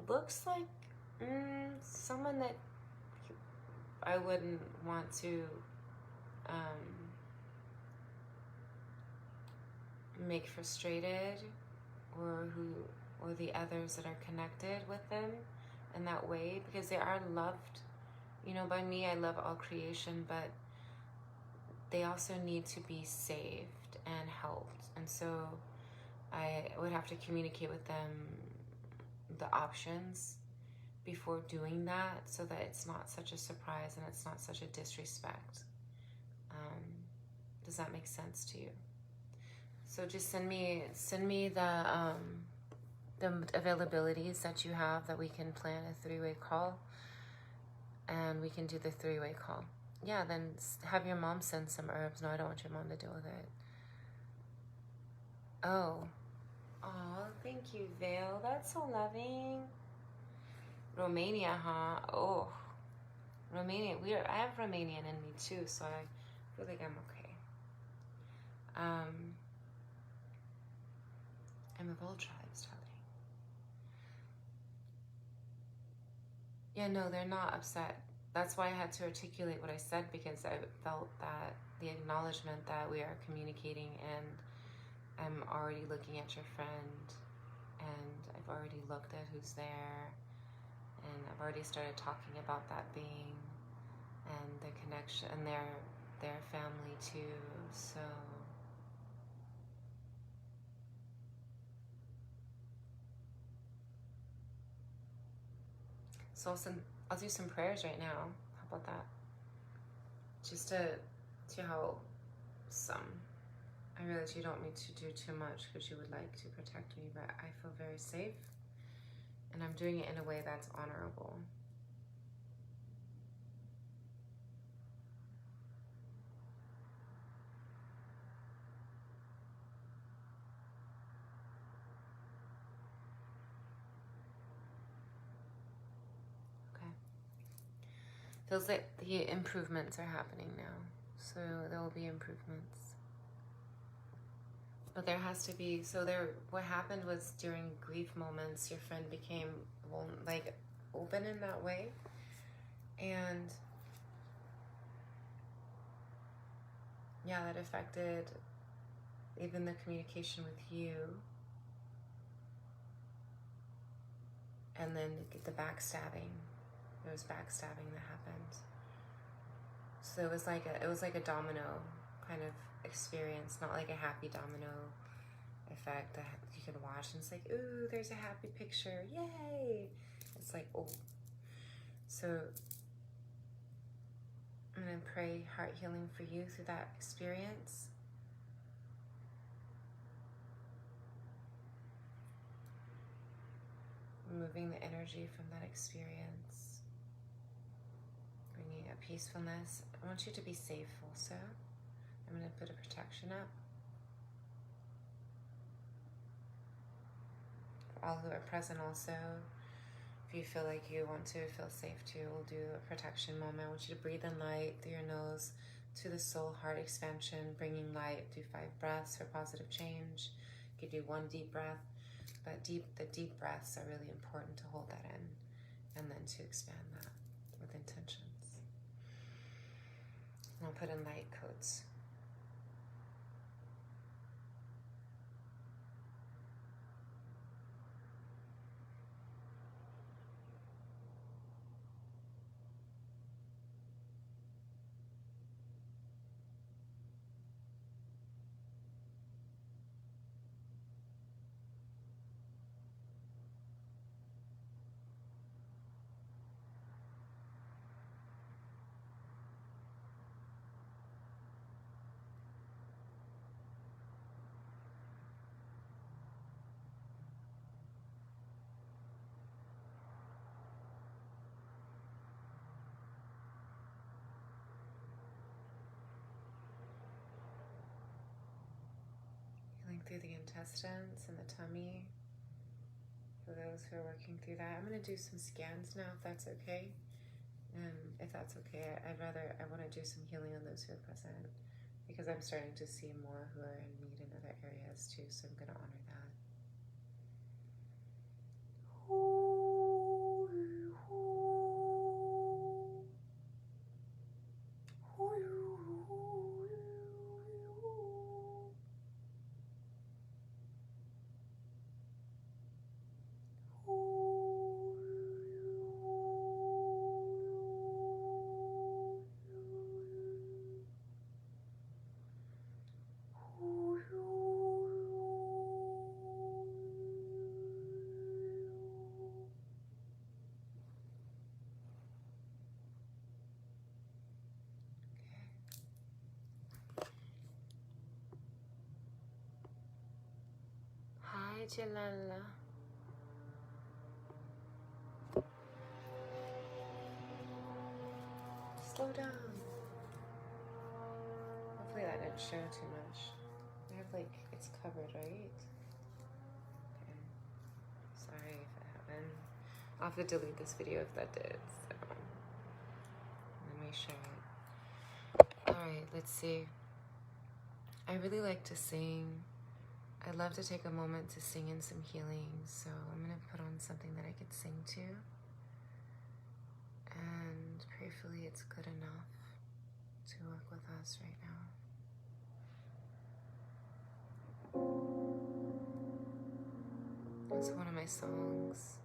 looks like someone that I wouldn't want to make frustrated, or the others that are connected with them in that way, because they are loved, by me. I love all creation, but they also need to be saved and helped. And so I would have to communicate with them the options before doing that, so that it's not such a surprise and it's not such a disrespect. Does that make sense to you? So just send me the availabilities that you have, that we can plan a 3-way call, and we can do the 3-way call. Yeah, then have your mom send some herbs. No, I don't want your mom to deal with it. Oh, thank you, Vale. That's so loving. Romania, huh? Oh, Romania. I have Romanian in me too, so I feel like I'm okay. I'm of all tribes, darling. Yeah, no, they're not upset. That's why I had to articulate what I said, because I felt that the acknowledgement that we are communicating, and I'm already looking at your friend, and I've already looked at who's there, and I've already started talking about that being and the connection and their family too. So I'll do some prayers right now. How about that? Just to help some. I realize you don't need to do too much because you would like to protect me, but I feel very safe, and I'm doing it in a way that's honorable. Okay. Feels like the improvements are happening now, so there will be improvements. But there has to be, what happened was, during grief moments, your friend became open in that way. And yeah, that affected even the communication with you. And then the backstabbing. There was backstabbing that happened. So it was like a domino kind of experience, not like a happy domino effect that you can watch and it's like, ooh, there's a happy picture, yay! It's like, oh. So I'm gonna pray heart healing for you through that experience. Moving the energy from that experience, bringing a peacefulness. I want you to be safe also. I'm going to put a protection up for all who are present also. If If you feel like you want to feel safe too, we'll do a protection moment. I want you to breathe in light through your nose to the soul, heart expansion, bringing light. Do 5 breaths for positive change. You could do 1 deep breath, but the deep breaths are really important to hold that in and then to expand that with intentions. And I'll put in light codes. Through the intestines and the tummy. For those who are working through that, I'm going to do some scans now, if that's okay. If that's okay, I want to do some healing on those who are present, because I'm starting to see more who are in need in other areas too, so I'm going to honor that. Hi, Jalala. Slow down. Hopefully that didn't show too much. I have it's covered, right? Okay. Sorry if it happened. I'll have to delete this video if that did. So let me show it. Alright, let's see. I really like to sing. I love to take a moment to sing in some healing, so I'm going to put on something that I could sing to. And prayerfully it's good enough to work with us right now. It's one of my songs.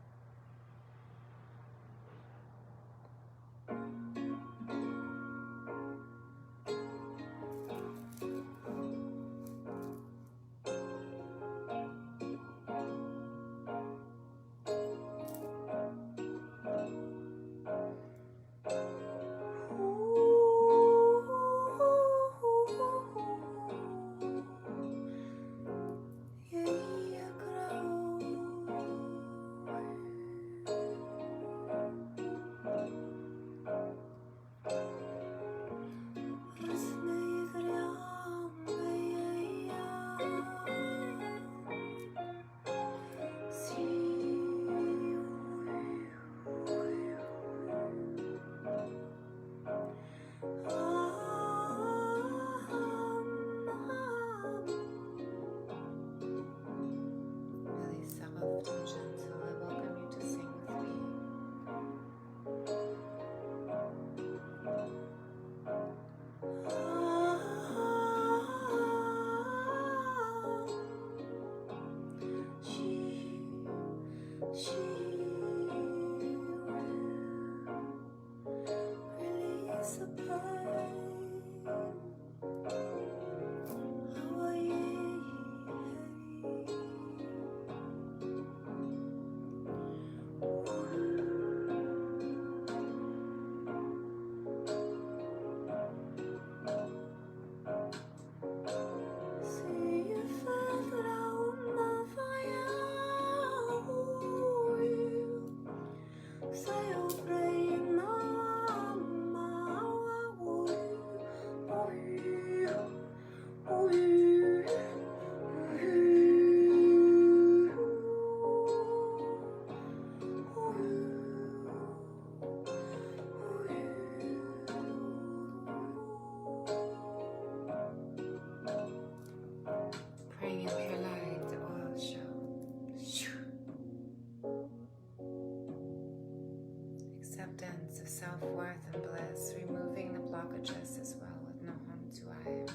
abundance, of self-worth and bliss, removing the blockages as well with Naham Tuai.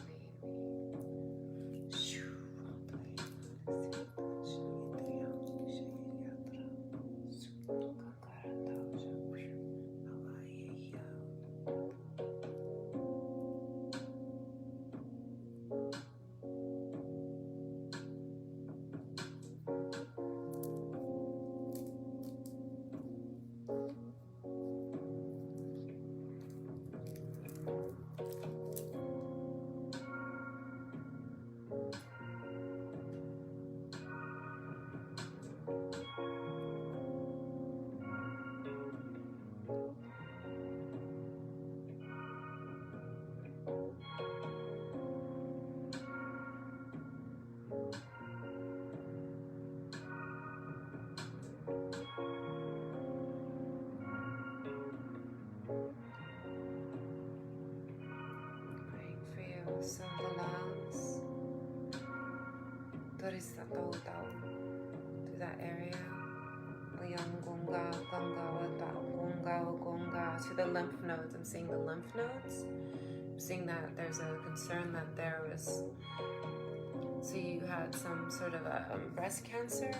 Some of the lungs, Torisa Tau Tau, to that area, Yang Gonga, Gonga, Gonga, Gonga, to the lymph nodes. I'm seeing the lymph nodes. I'm seeing that there's a concern that there was, so you had some sort of a breast cancer,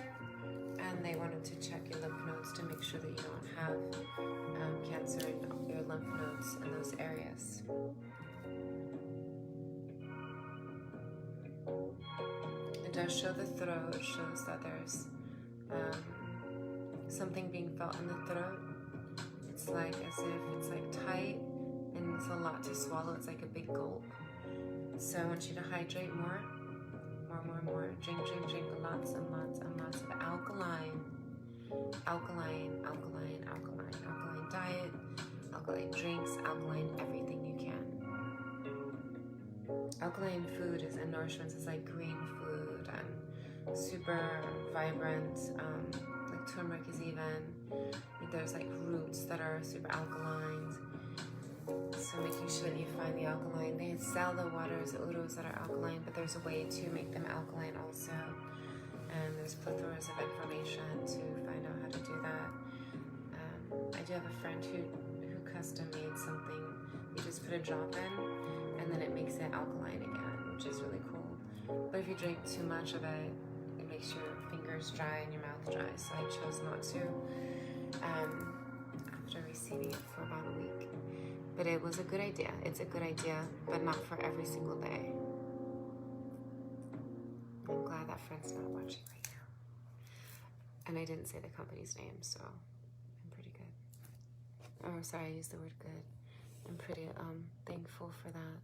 and they wanted to check your lymph nodes to make sure that you don't have cancer in your lymph nodes in those areas. It does show the throat. It shows that there's something being felt in the throat. It's like as if it's like tight and it's a lot to swallow. It's like a big gulp. So I want you to hydrate more. Drink, lots and lots and lots of alkaline diet, alkaline drinks, alkaline everything you can. Alkaline food is and nourishment is like green food and super vibrant, like turmeric is even, there's like roots that are super alkaline. So making sure that you find the alkaline. They sell the waters, uros that are alkaline, but there's a way to make them alkaline also. And there's plethoras of information to find out how to do that. I do have a friend who custom made something. You just put a drop in, and then it makes it alkaline again, which is really cool. But if you drink too much of it, it makes your fingers dry and your mouth dry. So I chose not to after receiving it for about a week. But it was a good idea. It's a good idea, but not for every single day. I'm glad that friend's not watching right now. And I didn't say the company's name, so I'm pretty good. Oh, sorry, I used the word good. I'm pretty thankful for that.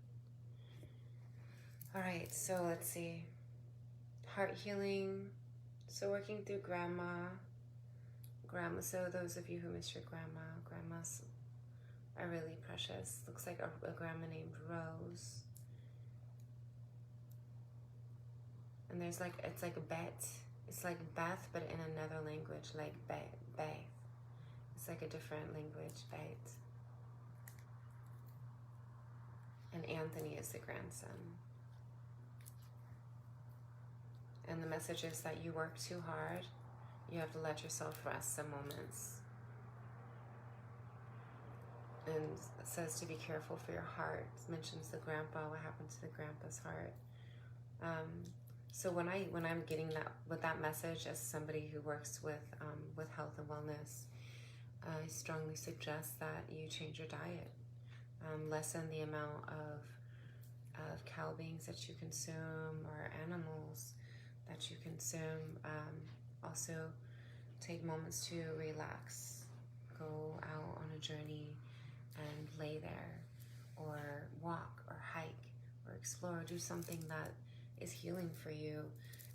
All right, so let's see. Heart healing. So working through grandma. So those of you who miss your grandmas are really precious. Looks like a grandma named Rose. And there's like, it's like a bet. It's like Beth, but in another language, like Beth. It's like a different language, Beth. And Anthony is the grandson. And the message is that you work too hard. You have to let yourself rest some moments. And it says to be careful for your heart. It mentions the grandpa, what happened to the grandpa's heart. So when I'm getting that message as somebody who works with health and wellness, I strongly suggest that you change your diet. Lessen the amount of cow beans that you consume or animals that you consume. Also take moments to relax. Go out on a journey and lay there, or walk, or hike, or explore. Do something that is healing for you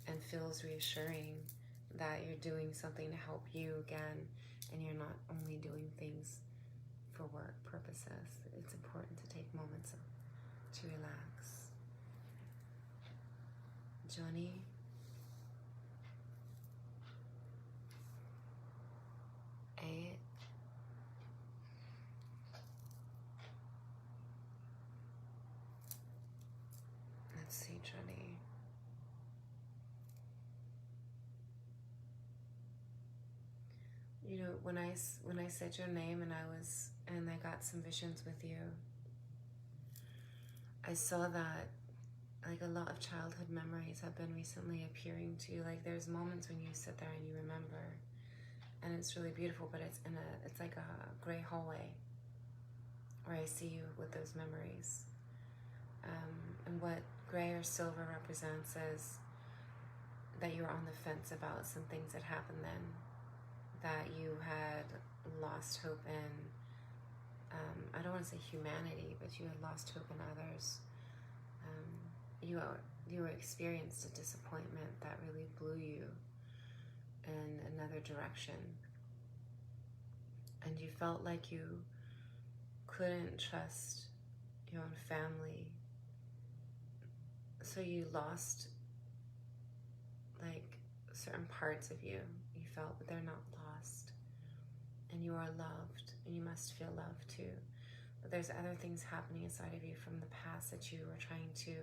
and feels reassuring that you're doing something to help you again, and you're not only doing things for work purposes. It's important to take moments to relax. Johnny. Let's see, Johnny. You know, when I said your name and I got some visions with you, I saw that like a lot of childhood memories have been recently appearing to you. Like there's moments when you sit there and you remember, and it's really beautiful, but it's like a gray hallway where I see you with those memories. And what gray or silver represents is that you were on the fence about some things that happened then, that you had lost hope in, I don't want to say humanity, but you had lost hope in others. You experienced a disappointment that really blew you in another direction. And you felt like you couldn't trust your own family. So you lost like certain parts of you. You felt that they're not lost. And you are loved, and you must feel loved too. But there's other things happening inside of you from the past that you were trying to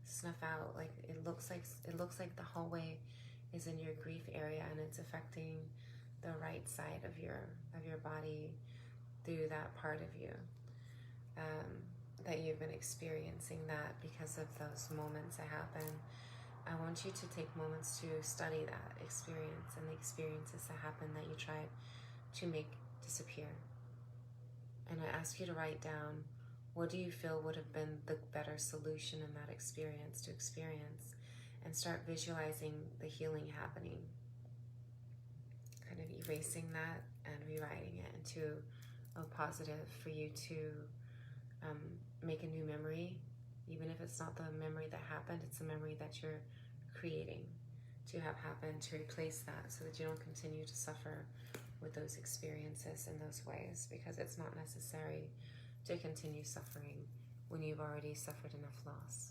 snuff out. Like it looks like the hallway is in your grief area, and it's affecting the right side of your body through that part of you. That you've been experiencing that because of those moments that happen. I want you to take moments to study that experience and the experiences that happen that you tried to make disappear. And I ask you to write down, what do you feel would have been the better solution in that experience to experience, and start visualizing the healing happening. Kind of erasing that and rewriting it into a positive for you to make a new memory. Even if it's not the memory that happened, it's the memory that you're creating to have happen, to replace that so that you don't continue to suffer with those experiences in those ways, because it's not necessary to continue suffering when you've already suffered enough loss.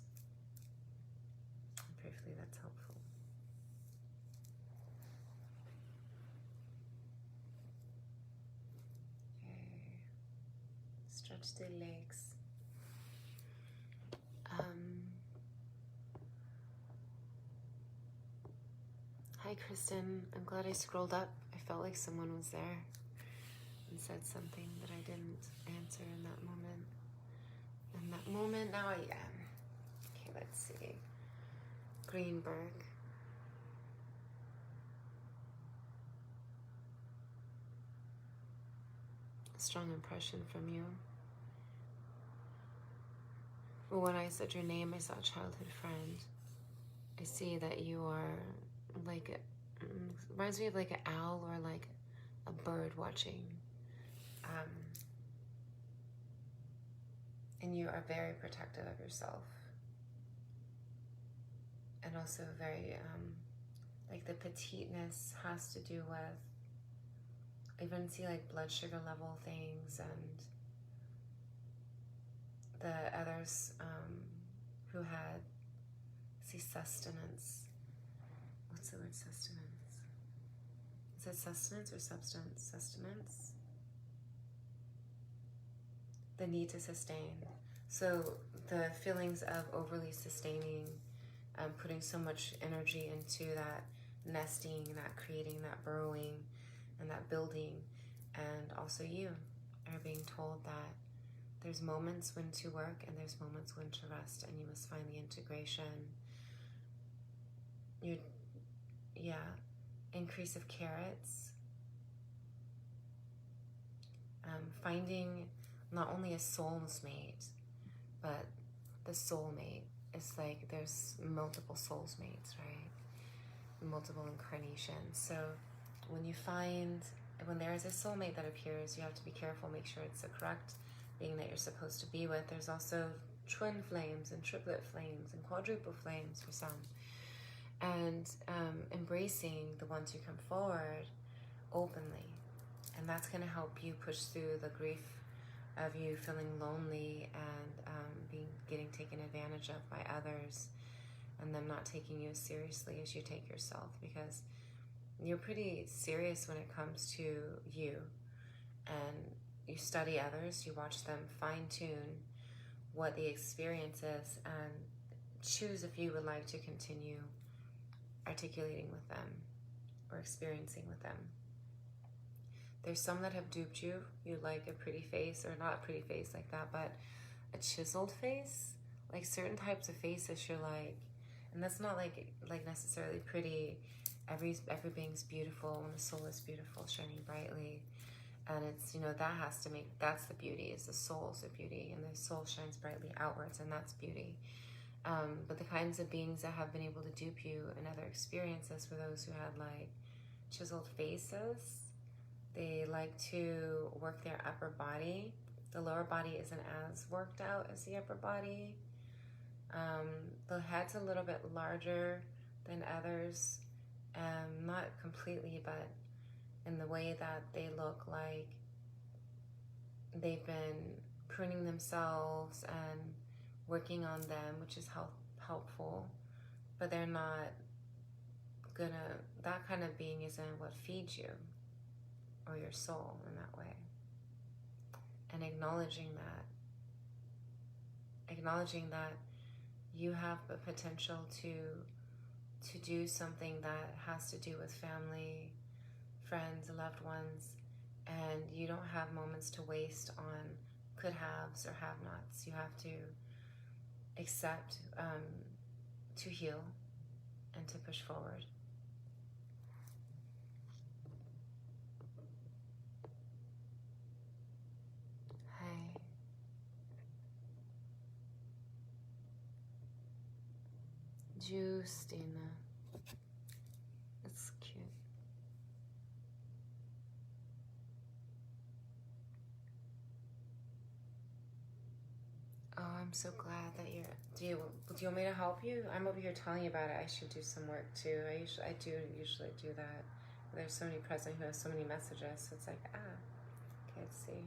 Prayerfully that's helpful. Okay. Stretch the legs. Hi, Kristen. I'm glad I scrolled up. I felt like someone was there and said something that I didn't answer in that moment. In that moment, now I am. Okay, let's see. Greenberg. A strong impression from you. Well, when I said your name, I saw a childhood friend. I see that you are like, reminds me of like an owl or like a bird watching. And you are very protective of yourself. And also very, like the petiteness has to do with, I even see like blood sugar level things, and the others who had, see, sustenance. What's the word sustenance? Is it sustenance or substance? Sustenance? The need to sustain. So the feelings of overly sustaining, putting so much energy into that nesting, that creating, that burrowing, and that building. And also you are being told that there's moments when to work and there's moments when to rest, and you must find the integration. Increase of carrots. Finding not only a soulmate, but the soulmate. It's like there's multiple soulmates, right? Multiple incarnations. So when there is a soulmate that appears, you have to be careful, make sure it's the correct being that you're supposed to be with. There's also twin flames and triplet flames and quadruple flames for some. And embracing the ones who come forward openly. And that's going to help you push through the grief of you feeling lonely and getting taken advantage of by others, and them not taking you as seriously as you take yourself, because you're pretty serious when it comes to you, and you study others, you watch them fine-tune what the experience is, and choose if you would like to continue articulating with them or experiencing with them. There's some that have duped you. You like a pretty face, or not a pretty face like that, but a chiseled face. Like certain types of faces you're like, and that's not like necessarily pretty. Every being's beautiful when the soul is beautiful, shining brightly. And it's, you know, that has to make, that's the beauty, is the soul's the beauty, and the soul shines brightly outwards, and that's beauty. But the kinds of beings that have been able to dupe you in other experiences for those who had like chiseled faces, they like to work their upper body. The lower body isn't as worked out as the upper body. The head's a little bit larger than others, not completely, but in the way that they look like they've been pruning themselves and working on them, which is helpful, but they're not gonna, that kind of being isn't what feeds you or your soul in that way. And acknowledging that you have the potential to do something that has to do with family, friends, loved ones, and you don't have moments to waste on could-haves or have-nots. You have to accept, to heal and to push forward. Hi. Justina. That's cute. Oh, I'm so glad that you're, do you want me to help you? I'm over here telling you about it. I should do some work too. I do usually do that. There's somebody present who has so many messages, so it's like, okay, let's see.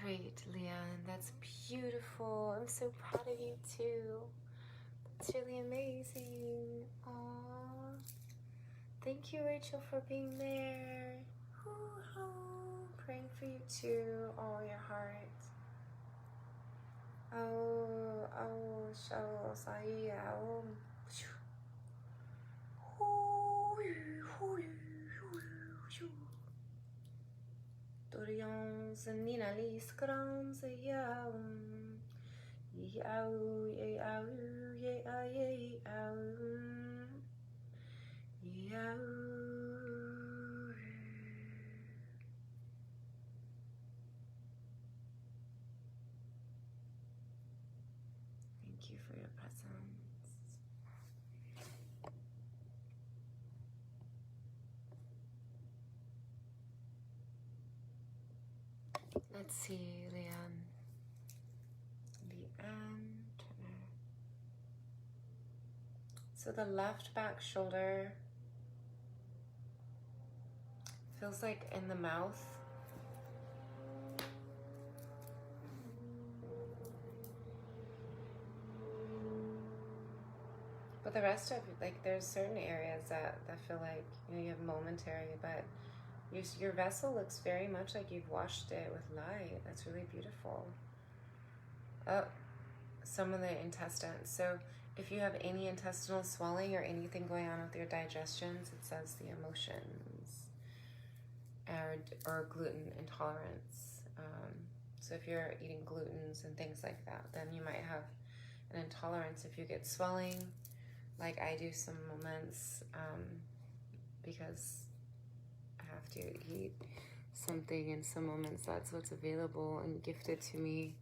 Great, Leon. That's beautiful. I'm so proud of you too. That's really amazing. Aww. Thank you, Rachel, for being there. Praying for you too. Oh, your heart. Dorian Zanina Lis Grams Yaum Yau Yau Yau Yau. Thank you for your presence. Let's see, Leon. So the left back shoulder feels like in the mouth. But the rest of, like, there's certain areas that feel like, you know, you have momentary, but your vessel looks very much like you've washed it with light. That's really beautiful. Oh, some of the intestines. So if you have any intestinal swelling or anything going on with your digestions, it says the emotions or gluten intolerance. So if you're eating glutens and things like that, then you might have an intolerance. If you get swelling, like I do some moments, because I have to eat something in some moments, that's what's available and gifted to me,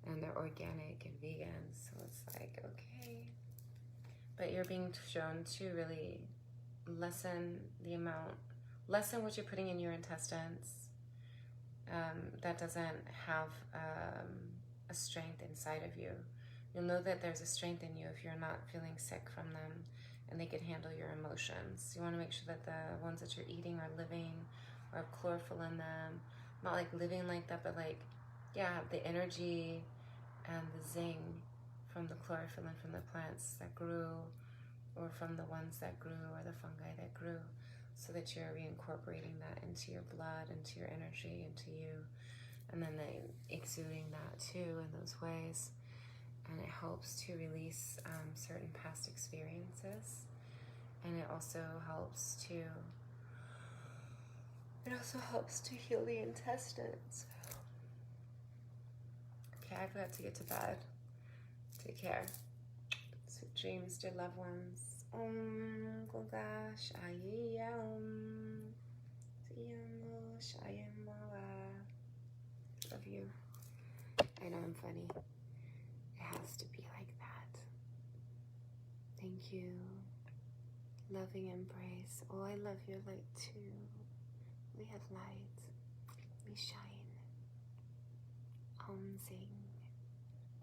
and they're organic and vegan, so it's like, okay. But you're being shown to really lessen what you're putting in your intestines, that doesn't have a strength inside of you. You'll know that there's a strength in you if you're not feeling sick from them and they can handle your emotions. You want to make sure that the ones that you're eating are living or have chlorophyll in them. Not like living like that, but like, yeah, have the energy and the zing from the chlorophyll and from the plants that grew, or from the ones that grew, or the fungi that grew, so that you're reincorporating that into your blood, into your energy, into you, and then exuding that too in those ways. And it helps to release certain past experiences, and it also helps to heal the intestines. Okay, I've got to get to bed. Take care. Sweet dreams, dear loved ones. Gogash, love you. I know I'm funny. It has to be like that. Thank you. Loving embrace. Oh, I love your light too. We have light. We shine. Zing.